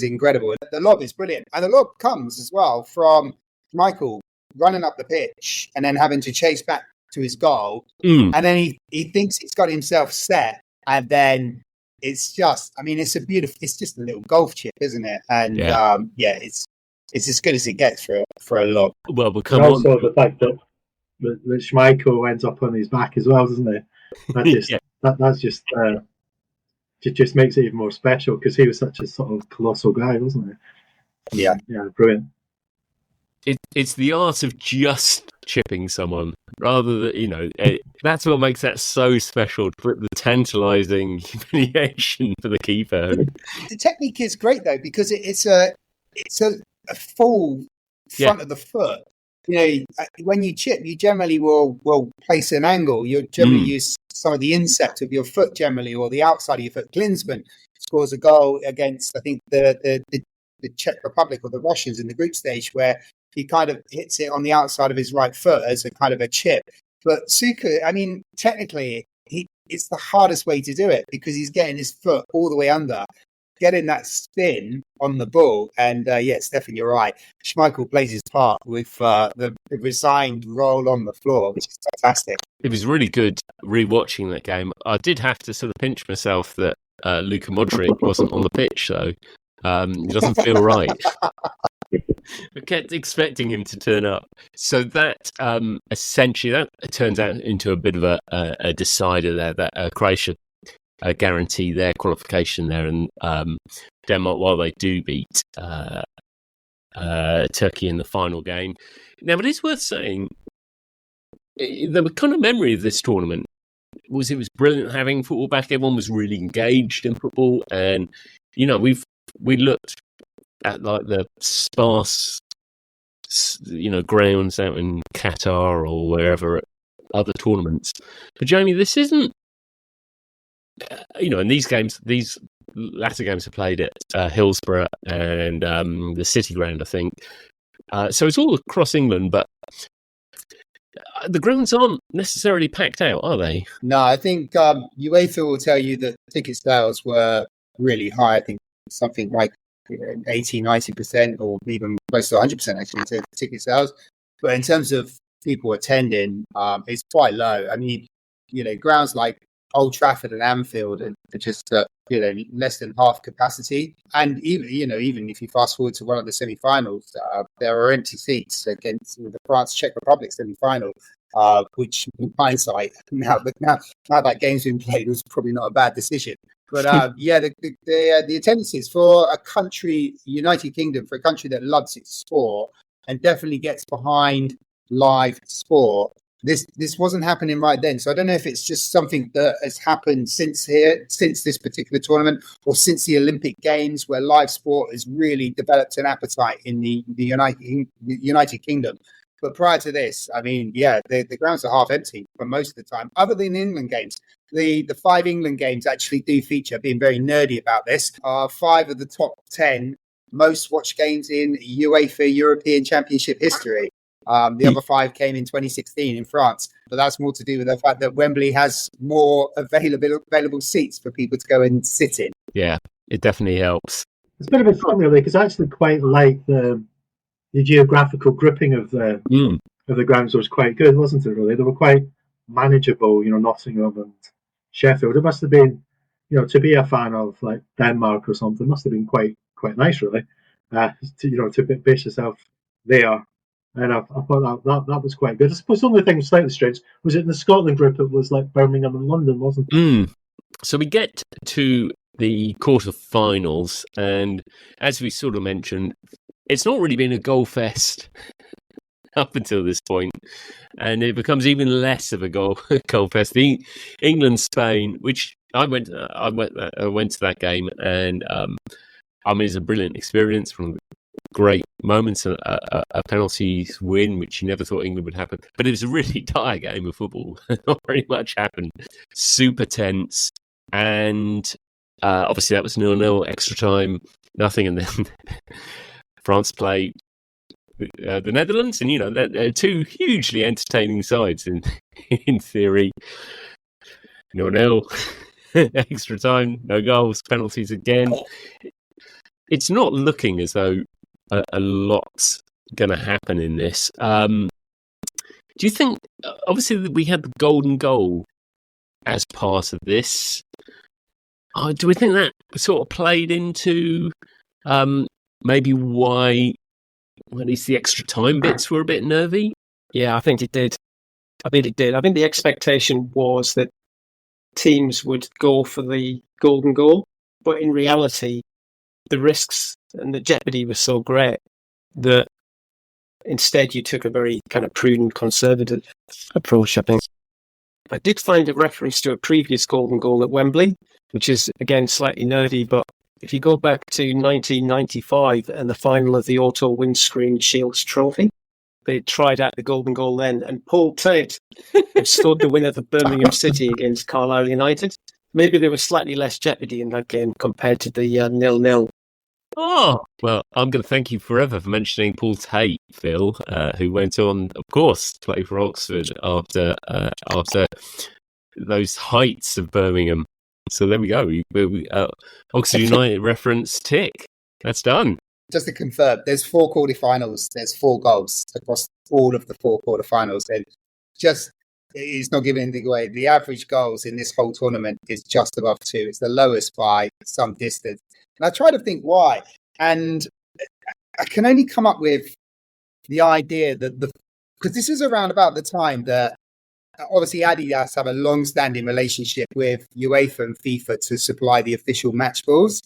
incredible. The lob is brilliant, and the lob comes as well from Schmeichel running up the pitch and then having to chase back to his goal, and then he thinks he's got himself set, and then it's just, I mean, it's just a little golf chip, isn't it? And it's as good as it gets for a lob. Well, also the fact that Schmeichel ends up on his back as well, doesn't he? That just makes it even more special because he was such a sort of colossal guy, wasn't he? Yeah, brilliant. It's the art of just chipping someone rather than, that's what makes that so special, the tantalising humiliation for the keeper. The technique is great though because it's a full front of the foot. When you chip, you generally will place an angle. You generally use some of the inset of your foot generally, or the outside of your foot. Klinsmann scores a goal against, I think, the Czech Republic or the Russians in the group stage, where he kind of hits it on the outside of his right foot as a kind of a chip. But Suker, I mean, technically, it's the hardest way to do it because he's getting his foot all the way under, getting that spin on the ball. And Stefan, you're right. Schmeichel plays his part with the resigned roll on the floor, which is fantastic. It was really good rewatching that game. I did have to sort of pinch myself that Luka Modric wasn't on the pitch, though. It doesn't feel right. I kept expecting him to turn up. So that essentially that turns out into a bit of a decider there, that Croatia guarantee their qualification there, and Denmark, while they do beat Turkey in the final game. Now, it is worth saying the kind of memory of this tournament was it was brilliant having football back. Everyone was really engaged in football, and we looked at like the sparse grounds out in Qatar or wherever at other tournaments. But Jamie, this isn't. And these latter games are played at Hillsborough and the City Ground, I think. So it's all across England, but the grounds aren't necessarily packed out, are they? No, I think UEFA will tell you that ticket sales were really high. I think something like 80-90% or even close to 100% actually to ticket sales. But in terms of people attending is quite low. I mean, grounds like Old Trafford and Anfield are just less than half capacity. And even if you fast forward to one of the semi-finals, there are empty seats against the France-Czech Republic semi-final, which in hindsight, now that game's been played, was probably not a bad decision. But the attendances for a country, United Kingdom, for a country that loves its sport and definitely gets behind live sport, this wasn't happening right then. So I don't know if it's just something that has happened since this particular tournament, or since the Olympic Games, where live sport has really developed an appetite in the United Kingdom. But prior to this, I mean, the grounds are half empty for most of the time, other than England games. The 5 England games actually do feature, being very nerdy about this, are 5 of the top 10 most watched games in UEFA European Championship history. The other 5 came in 2016 in France, but that's more to do with the fact that Wembley has more available seats for people to go and sit in. Yeah, it definitely helps. It's a bit of a fun, really, because I actually quite like the geographical grouping of the grounds was quite good, wasn't it? Really, they were quite manageable. Nottingham and Sheffield. It must have been, to be a fan of like Denmark or something, must have been quite nice, really. To base yourself there. And I thought that was quite good. I suppose the only thing slightly strange was in the Scotland group, it was like Birmingham and London, wasn't it? So we get to the quarterfinals, and as we sort of mentioned, it's not really been a goal fest up until this point, and it becomes even less of a goal fest. The England-Spain, which I went to that game, and it's a brilliant experience. From great moments, a penalties win, which you never thought England would happen. But it was a really dire game of football. Not very much happened. Super tense. And obviously that was 0-0, extra time, nothing. And then France played the Netherlands. And, they're 2 hugely entertaining sides in theory. 0-0, extra time, no goals, penalties again. It's not looking as though a lot's going to happen in this. Do you think, obviously, we had the golden goal as part of this? Do we think that sort of played into maybe why at least the extra time bits were a bit nervy? Yeah, I think it did. I think the expectation was that teams would go for the golden goal, but in reality, the risks and the jeopardy was so great that instead you took a very kind of prudent, conservative approach, I think. I did find a reference to a previous golden goal at Wembley, which is, again, slightly nerdy, but if you go back to 1995 and the final of the Auto Windscreen Shields Trophy, they tried out the golden goal then, and Paul Tate scored the winner for Birmingham City against Carlisle United. Maybe there was slightly less jeopardy in that game compared to the 0-0. Oh, well, I'm going to thank you forever for mentioning Paul Tate, Phil, who went on, of course, to play for Oxford after those heights of Birmingham. So there we go. Oxford United reference tick. That's done. Just to confirm, there's 4 quarterfinals. There's 4 goals across all of the 4 quarterfinals. And it's not giving anything away. The average goals in this whole tournament is just above 2. It's the lowest by some distance. And I try to think why. And I can only come up with the idea that because this is around about the time that obviously Adidas have a long-standing relationship with UEFA and FIFA to supply the official match balls.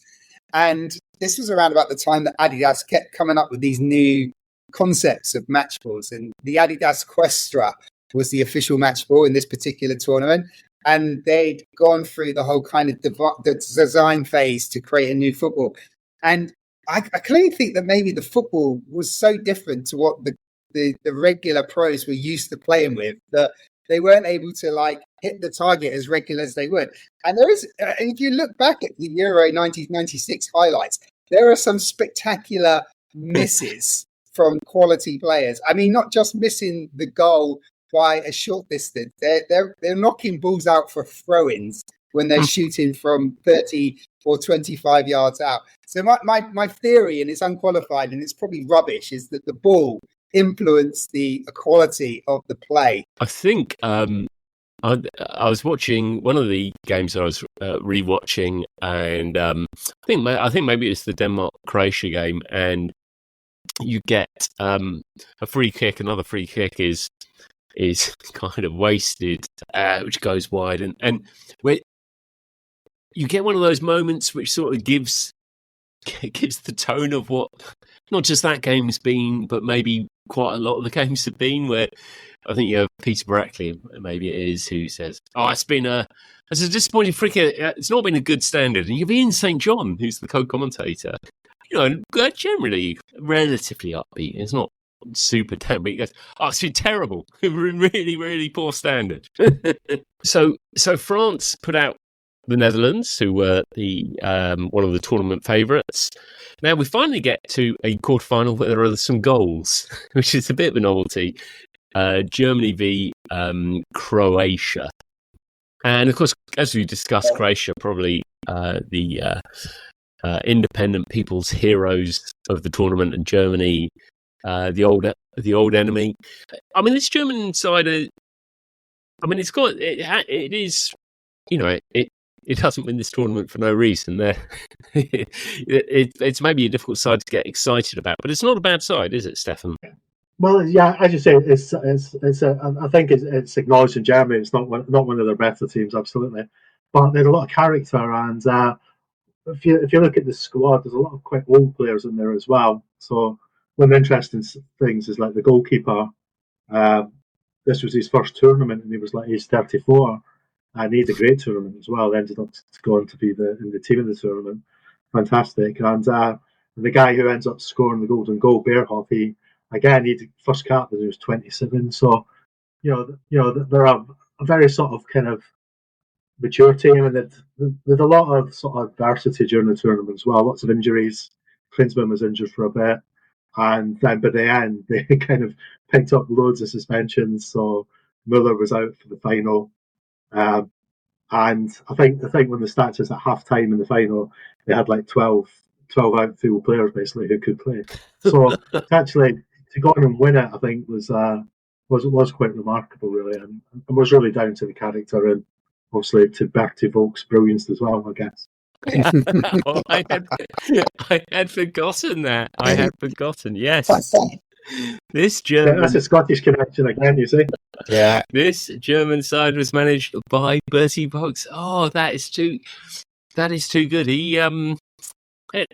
And this was around about the time that Adidas kept coming up with these new concepts of match balls. And the Adidas Questra was the official match ball in this particular tournament. And they'd gone through the whole kind of the design phase to create a new football. And I clearly think that maybe the football was so different to what the regular pros were used to playing with that they weren't able to hit the target as regular as they would. And if you look back at the Euro 1996 highlights, there are some spectacular misses from quality players. I mean, not just missing the goal by a short distance. They're knocking balls out for throw-ins when they're shooting from 30 or 25 yards out. So my theory, and it's unqualified and it's probably rubbish, is that the ball influence the quality of the play? I think I was watching one of the games that I was rewatching, and I think maybe it's the Denmark-Croatia game, and you get a free kick. Another free kick is kind of wasted, which goes wide, and where you get one of those moments which sort of gives the tone of what not just that game's been, but maybe quite a lot of the games have been, where I think you have Peter Brackley, maybe it is, who says, it's a disappointing free kick. It's not been a good standard. And you have Ian St. John, who's the co-commentator, generally relatively upbeat. It's not super down, but he goes, it's been terrible. Really, really poor standard. So France put out the Netherlands, who were the one of the tournament favourites. Now we finally get to a quarterfinal where there are some goals, which is a bit of a novelty. Germany v Croatia, and of course, as we discussed, Croatia probably the independent people's heroes of the tournament, and Germany the old enemy. I mean, this German side, it is, it doesn't win this tournament for no reason. It's maybe a difficult side to get excited about, but it's not a bad side, is it, Stefan? Well, yeah, as you say, I think it's acknowledged in Germany. It's not one of their better teams, absolutely, but there's a lot of character, and if you look at the squad, there's a lot of quite old players in there as well. So one of the interesting things is like the goalkeeper. This was his first tournament, and he was like age 34, and he had a great tournament as well. Ended up going to be in the team of the tournament. Fantastic, and the guy who ends up scoring the golden goal, Beerhoff, he the first cap when he was 27. So, they're a very sort of kind of mature team, and there's a lot of sort of adversity during the tournament as well. Lots of injuries. Klinsmann was injured for a bit, and then by the end they kind of picked up loads of suspensions. So Muller was out for the final, and I think when the stats is at half time in the final, they had like 12 outfield players basically who could play. So actually, to go on and win it, I think was quite remarkable, really, and was really down to the character and obviously to Bertie Volk's brilliance as well, I guess. I had forgotten that. I had forgotten. Yes, this German. That's a Scottish connection again. You see. Yeah, this German side was managed by Bertie Volks. Oh, that is too good. He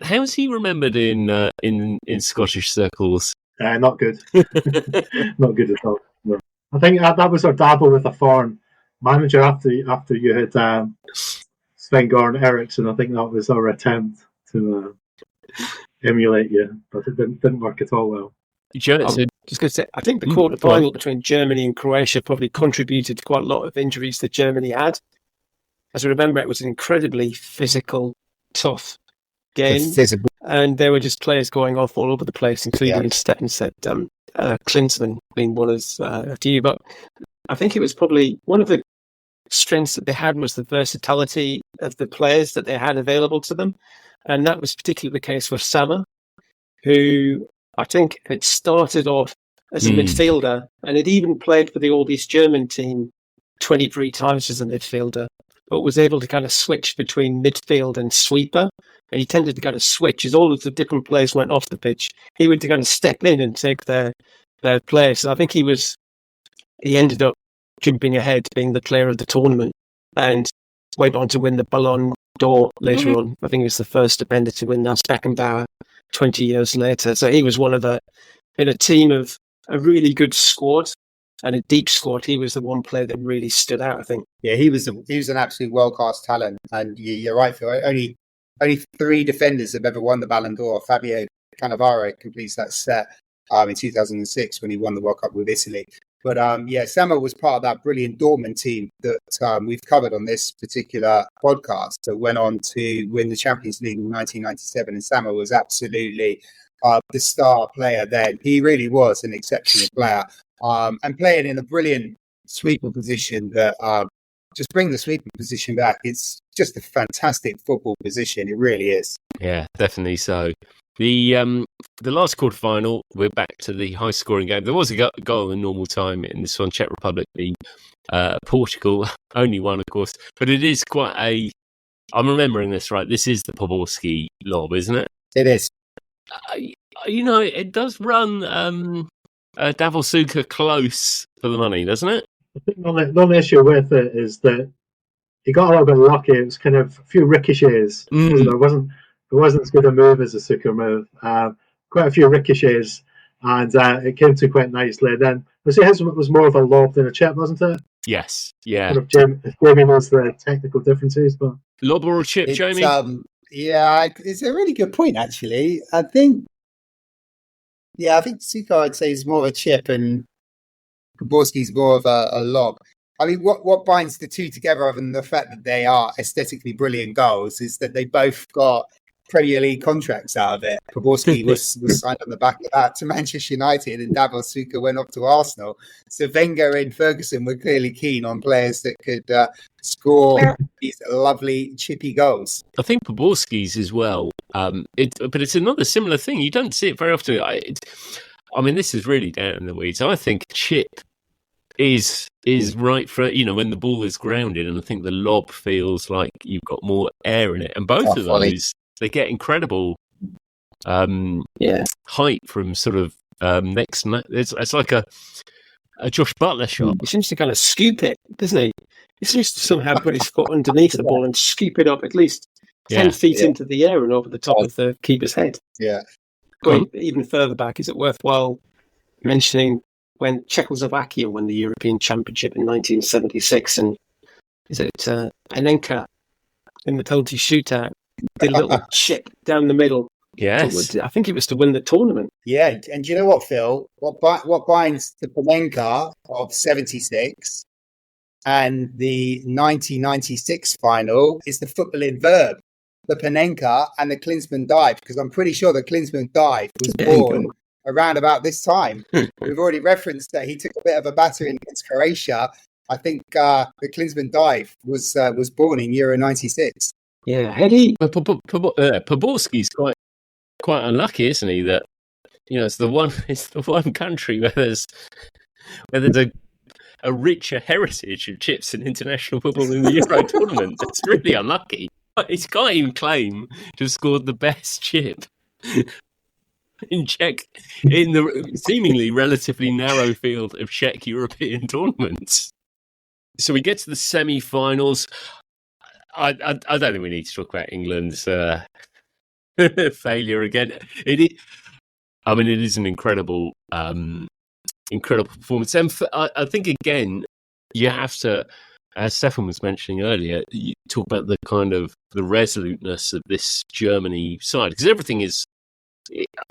how's he remembered in Scottish circles? Not good. Not good at all. No. I think that was our dabble with a foreign manager after you had Sven-Goran Eriksson. I think that was our attempt to emulate you, but it didn't work at all well. Just going to say, I think the quarter-final between Germany and Croatia probably contributed to quite a lot of injuries that Germany had. As I remember, it was an incredibly physical, tough game, and there were just players going off all over the place, including Stefan said, Klinsmann being one of you. But I think it was probably one of the strengths that they had was the versatility of the players that they had available to them, and that was particularly the case for Sammer, who I think had started off as a midfielder and had even played for the All East German team 23 times as a midfielder, but was able to kind of switch between midfield and sweeper. And he tended to kind of switch as all of the different players went off the pitch. He would kind of step in and take their place. I think he ended up jumping ahead, being the player of the tournament, and went on to win the Ballon d'Or later on. I think he was the first defender to win that, Beckenbauer, 20 years later. So he was one of in a team of a really good squad and a deep squad. He was the one player that really stood out, I think. Yeah, he was an absolute world-class talent. And you're right, Phil. Only 3 defenders have ever won the Ballon d'Or. Fabio Cannavaro completes that set in 2006 when he won the World Cup with Italy. But Sammer was part of that brilliant Dortmund team that we've covered on this particular podcast that went on to win the Champions League in 1997. And Sammer was absolutely the star player then. He really was an exceptional player and playing in a brilliant sweeper position that just bring the sweeping position back. It's just a fantastic football position. It really is. Yeah, definitely so. The last quarterfinal, we're back to the high scoring game. There was a goal in normal time in this one. Czech Republic beat Portugal, only one, of course, but it is quite a. I'm remembering this right. This is the Poborski lob, isn't it? It is. It does run Davelsuka close for the money, doesn't it? I think the only issue with it is that he got a little bit lucky. It was kind of a few ricochets. It wasn't as good a move as the Suka move. Quite a few ricochets, and it came to quite nicely. Then his was more of a lob than a chip, wasn't it? Yes, yeah. Kind of Jamie knows the technical differences, but lob or a chip, Jamie? It's a really good point, actually. I think Suka, I'd say, is more of a chip, and Poborski's more of a lob. I mean, what binds the two together, other than the fact that they are aesthetically brilliant goals, is that they both got Premier League contracts out of it. Poborski was signed on the back of that to Manchester United, and Davelsuka went off to Arsenal. So Wenger and Ferguson were clearly keen on players that could score these lovely chippy goals. I think Poborski's as well. But it's another similar thing. You don't see it very often. I mean, this is really down in the weeds. I think chip is right for, when the ball is grounded, and I think the lob feels like you've got more air in it. And both of those, they get incredible height from sort of next. It's like a Josh Butler shot. He seems to kind of scoop it, doesn't he? He seems to somehow put his foot underneath the ball and scoop it up at least 10 feet into the air and over the top of the keeper's head. Yeah. Going even further back, is it worthwhile mentioning when Czechoslovakia won the European Championship in 1976, and is it Anenka in the penalty shootout did a little chip down the middle? Yes, I think it was to win the tournament. Yeah, and do you know what, Phil? What binds the Panenka of 76 and the 1996 final is the footballing verb, the Panenka and the Klinsmann dive, because I'm pretty sure the Klinsmann dive was born around about this time. We've already referenced that he took a bit of a battering against Croatia. I think the Klinsmann dive was born in Euro 96. Yeah, Eddie. Poborski's quite unlucky, isn't he? That it's the one country where there's a richer heritage of chips in international football in the Euro tournament. It's really unlucky. He can't even claim to have scored the best chip in the seemingly relatively narrow field of Czech European tournaments. So we get to the semi-finals. I don't think we need to talk about England's failure again. It is an incredible performance. And I think, again, you have to, as Stefan was mentioning earlier, you talk about the kind of the resoluteness of this Germany side, because everything is,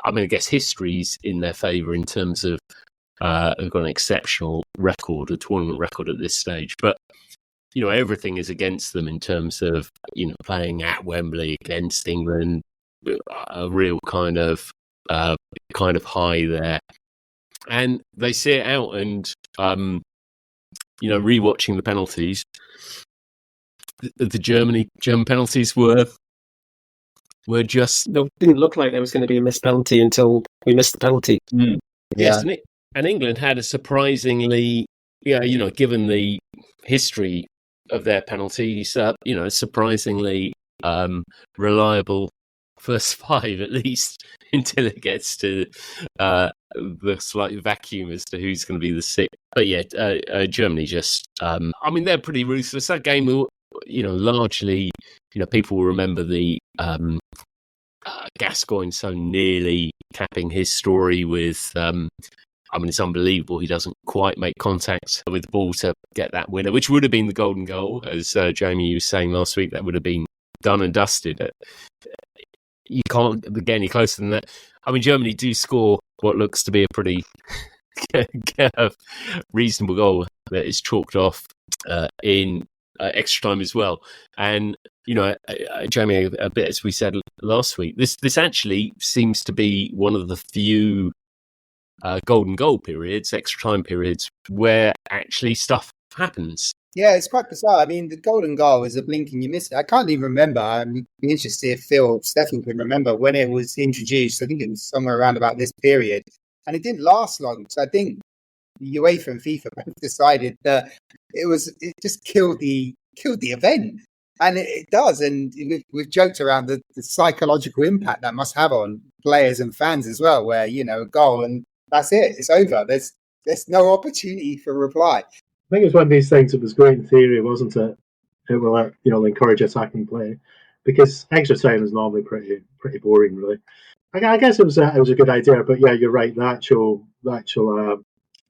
I guess history's in their favour in terms of they've got an exceptional record, a tournament record at this stage, but everything is against them in terms of playing at Wembley against England, a real kind of high there, and they see it out. And rewatching the penalties, the German penalties were just no, didn't look like there was going to be a missed penalty until we missed the penalty. Yes, and England had a surprisingly, given the history of their penalties, surprisingly reliable first five, at least, until it gets to the slight vacuum as to who's going to be the sixth. But Germany just, they're pretty ruthless. That game, largely, people will remember the Gascoigne so nearly capping his story with, it's unbelievable he doesn't quite make contact with the ball to get that winner, which would have been the golden goal, as Jamie was saying last week. That would have been done and dusted. You can't get any closer than that. Germany do score what looks to be a pretty reasonable goal that is chalked off in extra time as well. And, Jamie, a bit as we said last week, this actually seems to be one of the few golden goal periods, extra time periods, where actually stuff happens. Yeah, it's quite bizarre. I mean, the golden goal is a blink and you miss it. I can't even remember. I'd be interested if Phil or Stefan can remember when it was introduced. I think it was somewhere around about this period. And it didn't last long. So I think UEFA and FIFA both decided that it just killed the event. And it does. And we've joked around the psychological impact that must have on players and fans as well, where, a goal and that's it. It's over. There's no opportunity for reply. I think it's one of these things that was great in theory, wasn't it? It will, encourage attacking play, because extra time is normally pretty boring, really. I guess it was a good idea, but yeah, you're right. The actual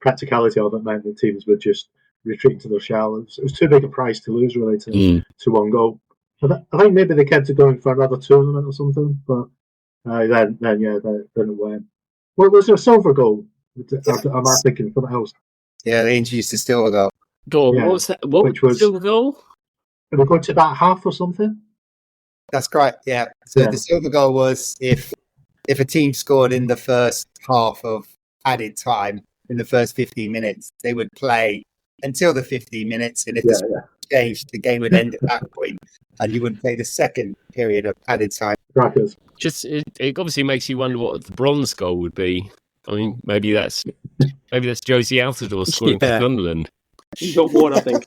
practicality of it meant that teams would just retreat into their shell. It was too big a price to lose, really, to one goal. I think maybe they kept it going for another tournament or something, but then they didn't win. Well, was there a silver goal? Am I thinking something else? Yeah, they introduced the silver goal. What was that? What was silver goal? Did we go to about half or something? That's correct. Yeah. So the silver goal was if a team scored in the first half of added time, in the first 15 minutes, they would play until the 15 minutes, and if the score changed, the game would end at that point, and you would play the second period of added time. Crackers. It obviously makes you wonder what the bronze goal would be. I mean, maybe that's Josie Altidore scoring for Sunderland. He's got one, I think.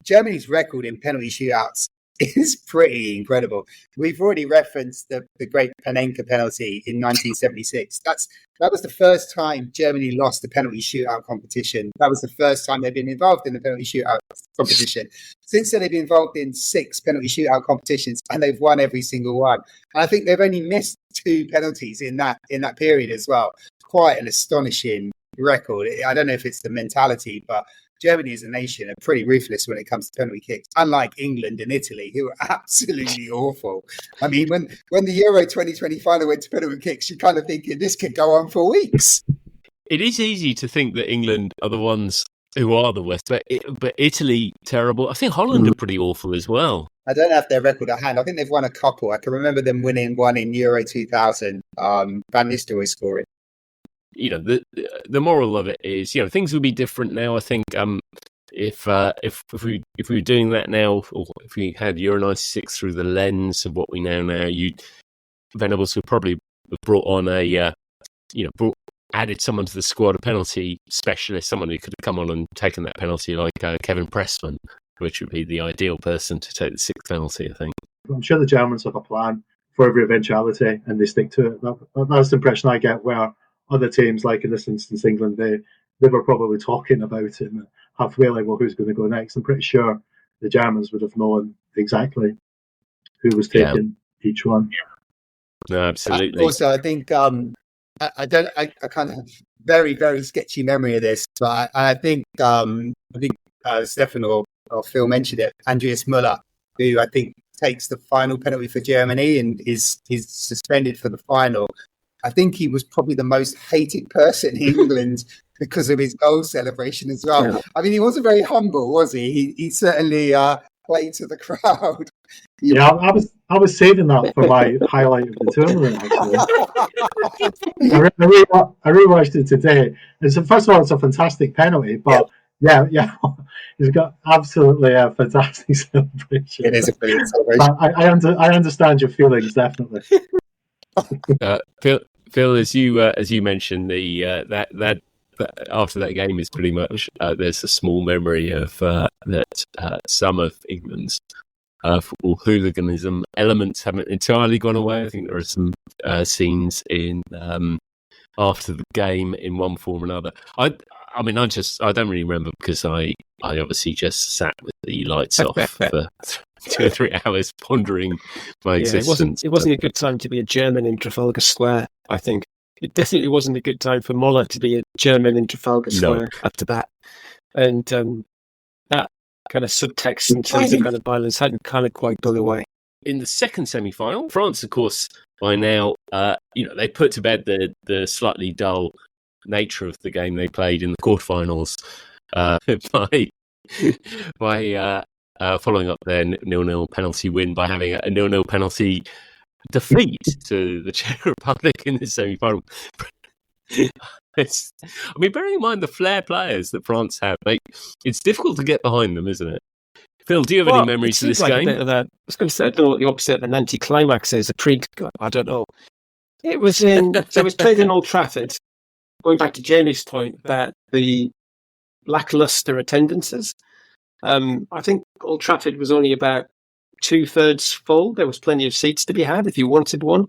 Germany's record in penalty shootouts is pretty incredible. We've already referenced the great Panenka penalty in 1976. That was the first time Germany lost the penalty shootout competition. That was the first time they've been involved in the penalty shootout competition. Since then, they've been involved in 6 penalty shootout competitions, and they've won every single one. And I think they've only missed 2 penalties in that period as well. Quite an astonishing record. I don't know if it's the mentality, but Germany as a nation are pretty ruthless when it comes to penalty kicks, unlike England and Italy, who are absolutely awful. I mean, when the Euro 2020 final went to penalty kicks, you're kind of thinking this could go on for weeks. It is easy to think that England are the ones who are the worst, but Italy, terrible. I think Holland are pretty awful as well. I don't have their record at hand. I think they've won a couple. I can remember them winning one in Euro 2000. Van Nistelrooy scoring. The moral of it is, things would be different now. I think if we were doing that now, or if we had Euro 96 through the lens of what we know now, Venables would probably have brought on added someone to the squad, a penalty specialist, someone who could have come on and taken that penalty, like Kevin Pressman, which would be the ideal person to take the 6th penalty, I think. I'm sure the Germans have a plan for every eventuality, and they stick to it. That's the impression I get, where other teams, like in this instance England, they were probably talking about it and halfway like, well, who's going to go next? I'm pretty sure the Germans would have known exactly who was taking each one. No, absolutely. Also, I think I kind of very, very sketchy memory of this, but I think Stefan or Phil mentioned it. Andreas Müller, who I think takes the final penalty for Germany and he's suspended for the final. I think he was probably the most hated person in England because of his goal celebration as well. Yeah. I mean, he wasn't very humble, was he? He certainly played to the crowd. Yeah, I was saving that for my highlight of the tournament, actually. I rewatched it today. First of all, it's a fantastic penalty, but yeah, he's got absolutely a fantastic celebration. It is a brilliant celebration. I understand your feelings, definitely. Phil, as you mentioned, that after that game is pretty much there's a small memory of that some of England's football hooliganism elements haven't entirely gone away. I think there are some scenes in after the game in one form or another. I don't really remember because I obviously just sat with the lights off for 2 or 3 hours pondering my existence. It wasn't a good time to be a German in Trafalgar Square, I think. It definitely wasn't a good time for Muller to be a German in Trafalgar Square after that. And that kind of subtext in terms of kind of violence hadn't kind of quite gone away. In the second semi-final, France, of course, by now, they put to bed the slightly dull nature of the game they played in the quarterfinals by following up their 0-0 penalty win by having a 0-0 penalty defeat to the Czech Republic in the semi-final. I mean, bearing in mind the flair players that France have, it's difficult to get behind them, isn't it? Phil, do you have any memories of this game? A bit of I was going to say, I don't know what the opposite of an anti-climax is. I don't know. It was so it was played in Old Trafford. Going back to Jamie's point about the lackluster attendances, I think Old Trafford was only about 2/3 full. There was plenty of seats to be had if you wanted one.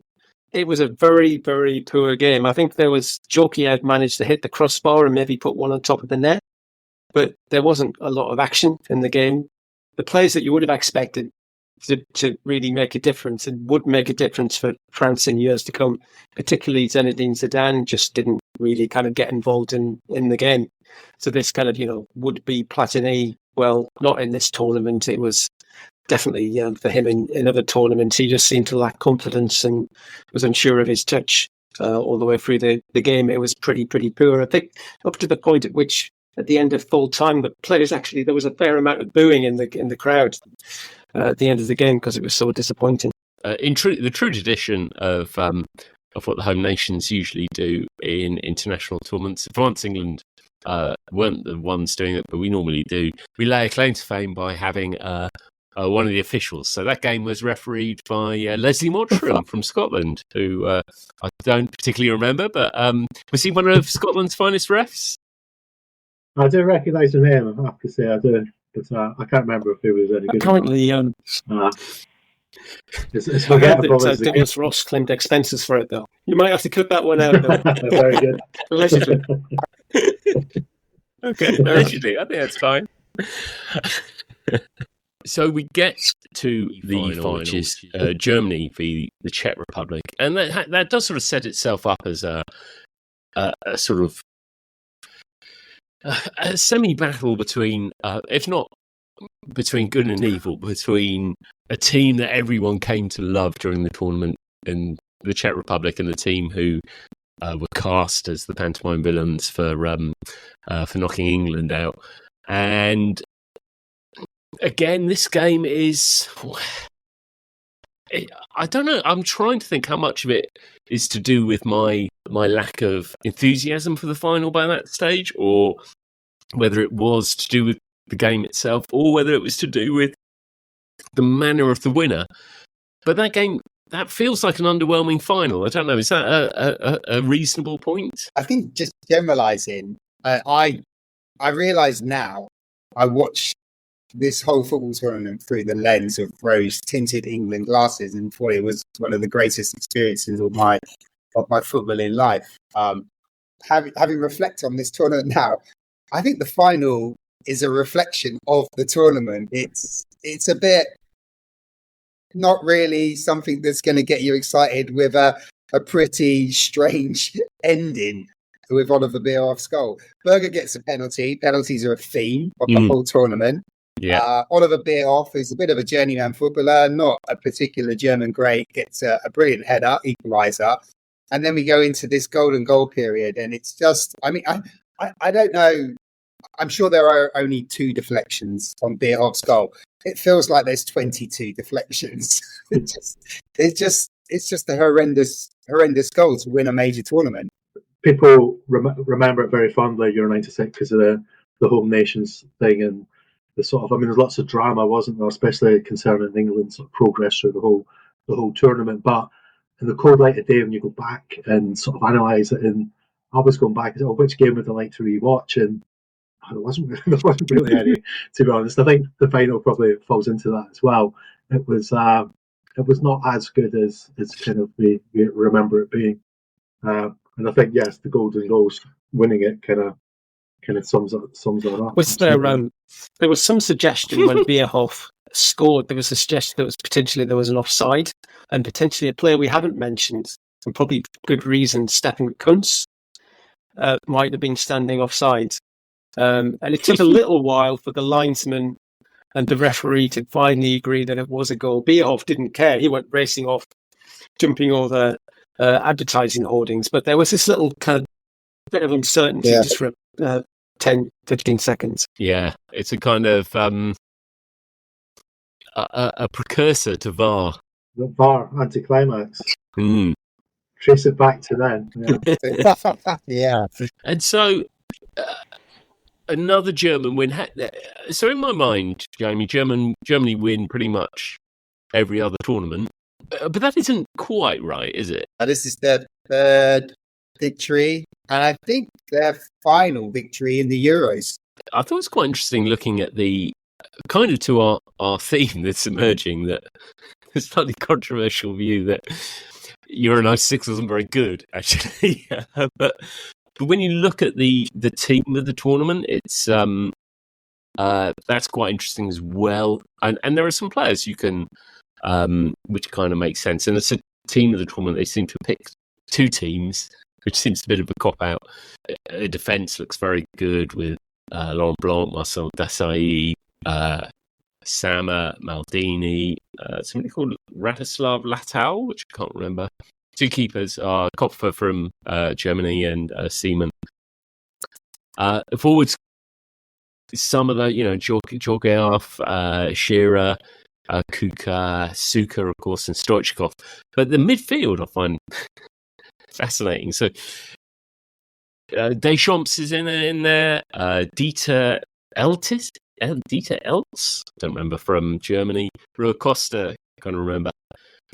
It was a very, very poor game. I think Jockey had managed to hit the crossbar and maybe put one on top of the net, but there wasn't a lot of action in the game. The players that you would have expected to really make a difference and would make a difference for France in years to come, particularly Zinedine Zidane, just didn't really kind of get involved in the game. So this kind of, would-be Platini, well, not in this tournament. It was definitely for him in other tournaments. He just seemed to lack confidence and was unsure of his touch all the way through the game. It was pretty poor. I think up to the point at which, at the end of full time, the players there was a fair amount of booing in the crowd at the end of the game because it was so disappointing. The true tradition of what the home nations usually do in international tournaments, France, England weren't the ones doing it, but we normally do. We lay a claim to fame by having one of the officials. So that game was refereed by Leslie Mottram from Scotland, who I don't particularly remember, but was he one of Scotland's finest refs? I do recognise the name, I have to say, I do. But I can't remember if he was any good. Currently, it's forgettable. Dennis Ross claimed expenses for it, though. You might have to cut that one out, though. Very good. Allegedly. Okay, allegedly. I think that's fine. So we get to the final, which is Germany v the Czech Republic, and that does sort of set itself up as a sort of a semi-battle between, if not between good and evil, between a team that everyone came to love during the tournament in the Czech Republic and the team who were cast as the pantomime villains for knocking England out. And again, this game is... I don't know. I'm trying to think how much of it is to do with my lack of enthusiasm for the final by that stage, or whether it was to do with the game itself, or whether it was to do with the manner of the winner. But that game, that feels like an underwhelming final. I don't know. Is that a reasonable point? I think just generalising, I realise now I watched this whole football tournament through the lens of rose-tinted England glasses and thought it was one of the greatest experiences of my footballing life. Having reflected on this tournament now, I think the final is a reflection of the tournament. It's a bit not really something that's going to get you excited with a pretty strange ending with Oliver Bierhoff's goal. Berger gets a penalty. Penalties are a theme of the whole tournament. Yeah. Oliver Bierhoff, who's a bit of a journeyman footballer, not a particular German great, gets a brilliant header, equaliser. And then we go into this golden goal period. And it's just, I mean, I don't know. I'm sure there are only 2 deflections on Bierhoff's goal. It feels like there's 22 deflections. It's just a horrendous goal to win a major tournament. People remember it very fondly, Euro 96, because of the home nations thing and the sort of, I mean, there's lots of drama, wasn't there, especially concerning England's sort of progress through the whole tournament. But in the cold light of day, when you go back and sort of analyse it, and I was going back and say, which game would I like to rewatch? And there wasn't really any, to be honest. I think the final probably falls into that as well. It was not as good as kind of we remember it being. And I think, yes, the golden goals, winning it kind of sums it up. Was there was some suggestion when Bierhoff scored, there was a suggestion that was potentially there was an offside, and potentially a player we haven't mentioned, and probably good reason, Stefan Kuntz might have been standing offside. And it took a little while for the linesman and the referee to finally agree that it was a goal. Bierhoff didn't care. He went racing off, jumping over advertising hoardings. But there was this little kind of bit of uncertainty just for 10, 15 seconds. Yeah, it's a kind of a precursor to VAR. The VAR anticlimax. trace it back to then. Yeah. Yeah. And so another German win. So in my mind, Jamie, Germany win pretty much every other tournament, but that isn't quite right, is it? This is their third victory, and I think their final victory in the Euros. I thought it was quite interesting looking at the kind of to our theme that's emerging, that a slightly controversial view that Euro 96 wasn't very good, actually. But when you look at the team of the tournament, it's that's quite interesting as well. And there are some players you can, which kind of makes sense. And it's a team of the tournament. They seem to pick two teams, which seems a bit of a cop-out. Defence looks very good with Laurent Blanc, Marcel Desailly, Sama, Maldini, somebody called Ratislav Latau, which I can't remember. Two keepers are Kopfer from Germany and Seaman. Forwards, some of the, Georgiev, Shearer, Kuka, Suka, of course, and Stoichkov. But the midfield I find fascinating. So Deschamps is in there. Dieter Eltis? Dieter Eltz? Don't remember, from Germany. Rui Costa, can't remember.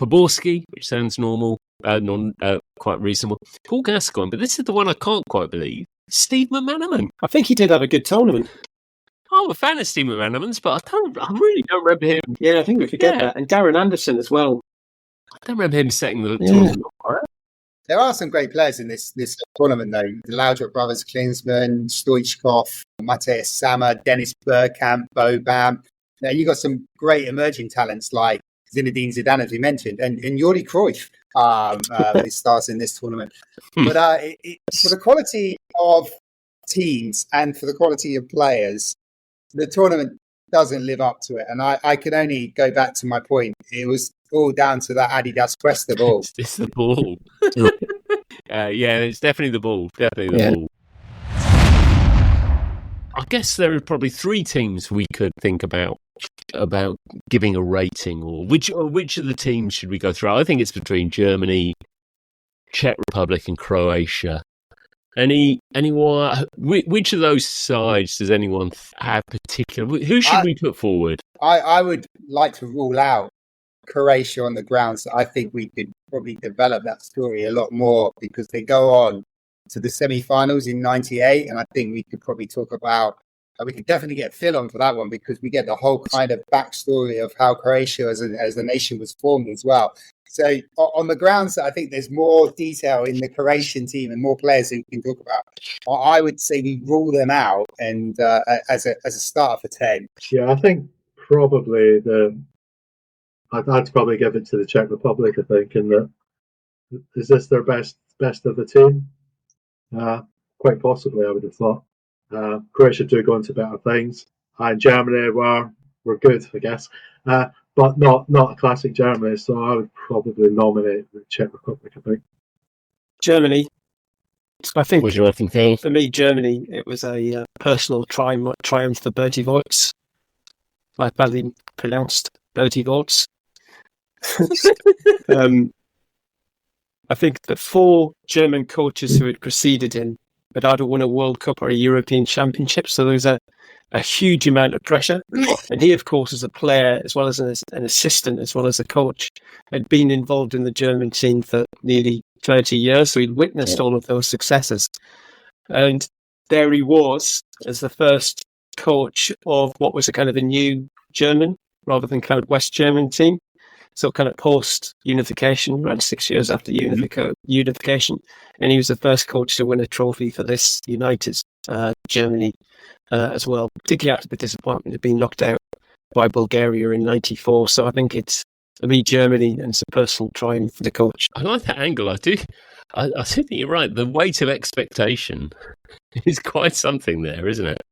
Poborski, which sounds normal, quite reasonable. Paul Gascoigne, but this is the one I can't quite believe. Steve McManaman. I think he did have a good tournament. I'm a fan of Steve McManaman's, but I really don't remember him. Yeah, I think we forget that. And Darren Anderson as well. I don't remember him setting the tournament. There are some great players in this tournament, though. The Laudrup brothers, Klinsmann, Stoichkov, Matthias Sammer, Dennis Bergkamp, Boban. Now, you got some great emerging talents like Zinedine Zidane, as we mentioned, and Jordi Cruyff, who starts in this tournament. But for the quality of teams and for the quality of players, the tournament doesn't live up to it. And I can only go back to my point. It was all down to that Adidas Questa ball. It's the ball. Yeah, it's definitely the ball. Definitely the ball. I guess there are probably three teams we could think about giving a rating, or which of the teams should we go through? I think it's between Germany, Czech Republic, and Croatia. Which of those sides does anyone have particular? Who should we put forward? I would like to rule out Croatia on the grounds that I think we could probably develop that story a lot more, because they go on to the semi-finals in '98, and I think we could probably talk about. We could definitely get Phil on for that one, because we get the whole kind of backstory of how Croatia as a nation was formed as well. So on the grounds that I think there's more detail in the Croatian team and more players that we can talk about, I would say we rule them out and as a starter for 10. Yeah, I think probably I'd probably give it to the Czech Republic, I think, in that is this their best of the team? Quite possibly, I would have thought. Croatia do go into better things, and Germany were good, I guess, but not a classic Germany. So I would probably nominate the Czech Republic. I think Germany. I think what do you think? For me, Germany, it was a personal triumph for Bertie Vogts. I badly pronounced Bertie Vogts. I think the four German coaches who had preceded him had either won a World Cup or a European Championship, so there was a huge amount of pressure. And he, of course, as a player, as well as an assistant, as well as a coach, had been involved in the German team for nearly 30 years, so he'd witnessed all of those successes. And there he was as the first coach of what was a kind of a new German, rather than kind of West German team. So kind of post-unification, around 6 years after unification. And he was the first coach to win a trophy for this united Germany as well, particularly after the disappointment of being knocked out by Bulgaria in '94. So I think it's, for me, Germany, and it's a personal triumph for the coach. I like that angle. I do think you're right. The weight of expectation is quite something there, isn't it?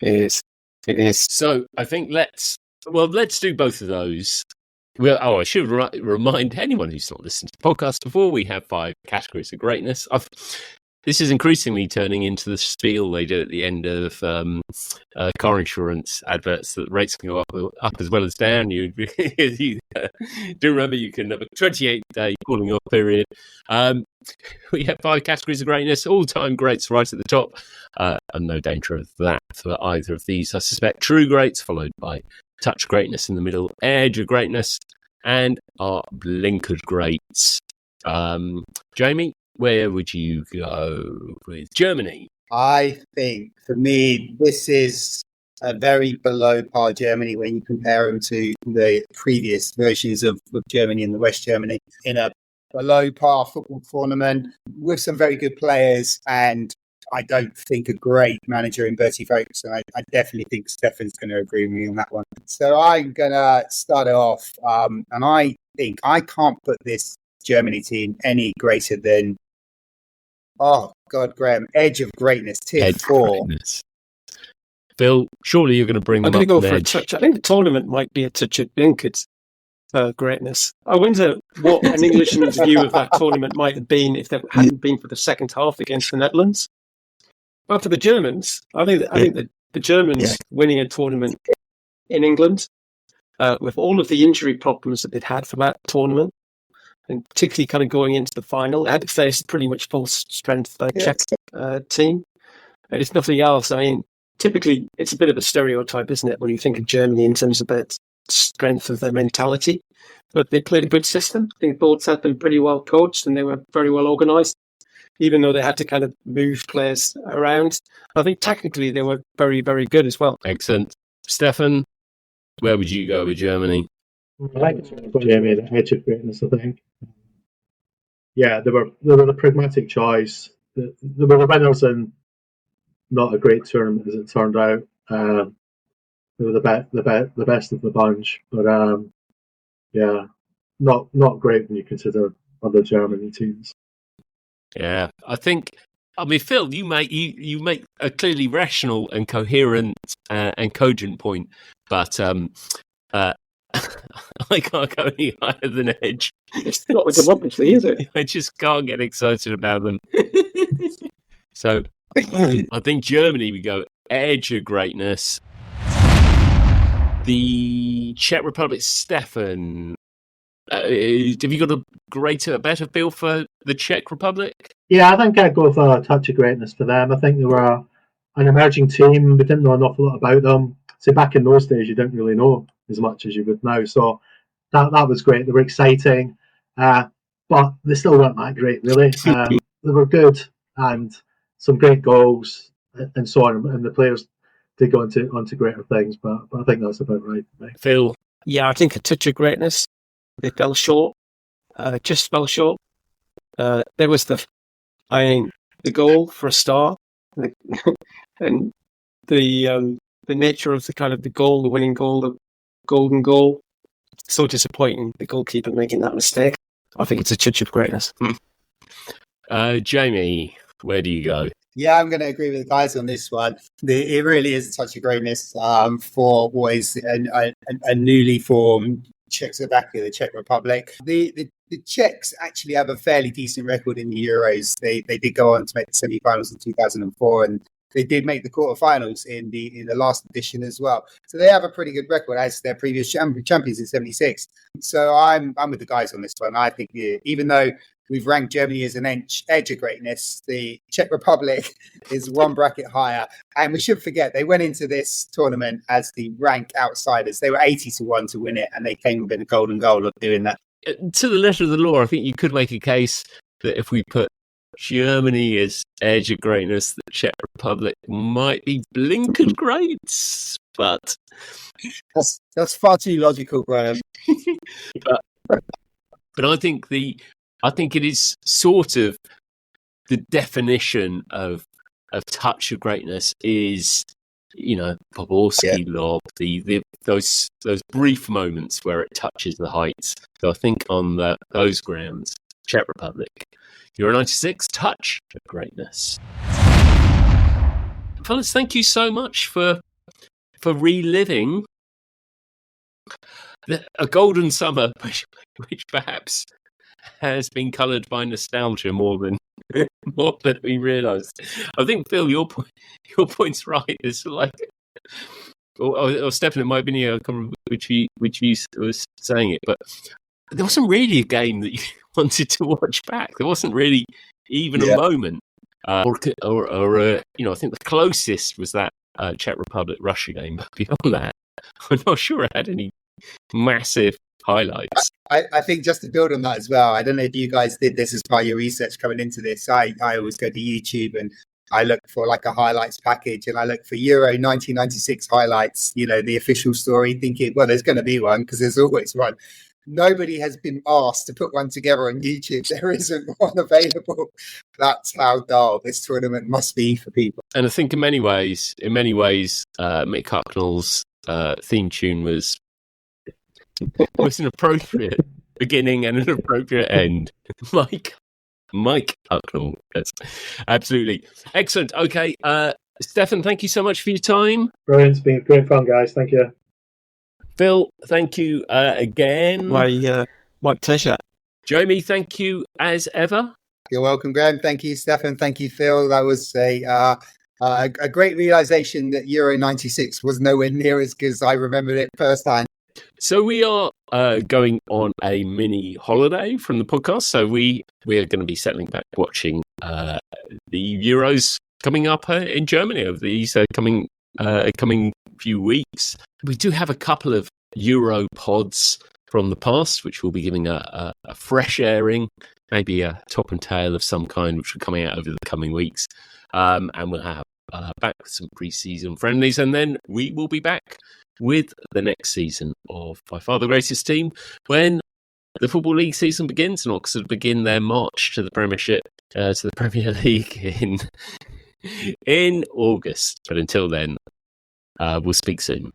It is. So I think let's do both of those. Well, I should remind anyone who's not listened to the podcast before, we have 5 categories of greatness. This is increasingly turning into the spiel they do at the end of car insurance adverts that rates can go up as well as down. You do remember you can have a 28-day cooling off period. We have 5 categories of greatness, all-time greats right at the top, and no danger of that for either of these. I suspect true greats, followed by touch greatness in the middle, edge of greatness, and our blinkered greats. Jamie, where would you go with Germany? I think for me, this is a very below par Germany when you compare them to the previous versions of Germany and the West Germany in a below par football tournament with some very good players. And I don't think a great manager in Bertie Ferguson. I definitely think Stefan's going to agree with me on that one. So I'm going to start it off. And I think I can't put this Germany team any greater than, oh God, Graham, edge of greatness, tier 4. Greatness. Phil, surely you're going to bring them up. I'm going to go for a touch. I think the tournament might be a touch of blinkered greatness. I wonder what an Englishman's view of that tournament might have been if there hadn't been for the second half against the Netherlands. But for the Germans, I think the Germans winning a tournament in England with all of the injury problems that they'd had for that tournament, and particularly kind of going into the final, they had to face pretty much full strength Czech team. And it's nothing else. I mean, typically it's a bit of a stereotype, isn't it, when you think of Germany in terms of the strength of their mentality. But they played a good system. I think both had been pretty well coached and they were very well organised, even though they had to kind of move players around. I think technically they were very, very good as well. Excellent. Stefan, where would you go with Germany? I like Germany at the edge of greatness, I think. Yeah, they were the pragmatic choice. They were the winners in not a great tournament as it turned out. They were the best of the bunch, but not great when you consider other Germany teams. Yeah, I mean, Phil, you make a clearly rational and coherent and cogent point, but I can't go any higher than edge. It's not with democracy, is it? I just can't get excited about them. So I think Germany would go edge of greatness. The Czech Republic, Stefan. Have you got a better feel for the Czech Republic? Yeah, I think I'd go for a touch of greatness for them. I think they were an emerging team. We didn't know an awful lot about them. So back in those days, you didn't really know as much as you would now. So that was great. They were exciting, but they still weren't that great, really. They were good and some great goals and so on. And the players did go onto greater things, but I think that's about right. Phil? Yeah, I think a touch of greatness. They fell short, just fell short. There was the goal for a start, and the nature of the goal, the winning goal, the golden goal. So disappointing, the goalkeeper making that mistake. I think it's a touch of greatness. Jamie, where do you go? Yeah, I'm going to agree with the guys on this one. It really is a touch of greatness for what is a newly formed Czechoslovakia, the Czech Republic. The Czechs actually have a fairly decent record in the Euros. They did go on to make the semi-finals in 2004, and they did make the quarterfinals in the last edition as well. So they have a pretty good record as their previous champions in '76. So I'm with the guys on this one. I think even though we've ranked Germany as an edge of greatness, the Czech Republic is one bracket higher. And we should forget, they went into this tournament as the rank outsiders. They were 80-1 to win it, and they came within a golden goal of doing that. To the letter of the law, I think you could make a case that if we put Germany as edge of greatness, the Czech Republic might be blinkered greats, but that's far too logical, Graham. but I think it is sort of the definition of touch of greatness is, Poborski lob, those brief moments where it touches the heights. So I think on those grounds, Czech Republic, Euro 96, touch of greatness. Fellas, thank you so much for reliving a golden summer, which perhaps has been coloured by nostalgia more than we realised. I think, Phil, your point's right. It's like, or Stefan, it might be I can't remember which you was saying it, but there wasn't really a game that you wanted to watch back. There wasn't really even a moment, or I think the closest was that Czech Republic Russia game. But beyond that, I'm not sure it had any massive highlights. I think just to build on that as well, I don't know if you guys did this as part of your research coming into this. I always go to YouTube and I look for like a highlights package, and I look for Euro 1996 highlights, the official story, thinking, well, there's going to be one because there's always one. Nobody has been asked to put one together on YouTube. There isn't one available. That's how dull this tournament must be for people. And I think in many ways, Mick Hucknall's theme tune was an appropriate beginning and an appropriate end. Mike Hucknall. Yes, absolutely. Excellent. Okay. Stefan, thank you so much for your time. Brilliant. It's been great fun, guys. Thank you. Phil, thank you again. My pleasure. Jamie, thank you as ever. You're welcome, Graham. Thank you, Stefan. Thank you, Phil. That was a great realization that Euro 96 was nowhere near as good as I remembered it firsthand. So we are going on a mini holiday from the podcast. So we are going to be settling back, watching the Euros coming up in Germany over these coming few weeks. We do have a couple of Euro pods from the past, which we'll be giving a fresh airing, maybe a top and tail of some kind, which will be coming out over the coming weeks. And we'll have back some pre-season friendlies, and then we will be back with the next season of By Far the Greatest Team when the Football League season begins, and Oxford begin their march to the Premiership, to the Premier League in August. But until then, we'll speak soon.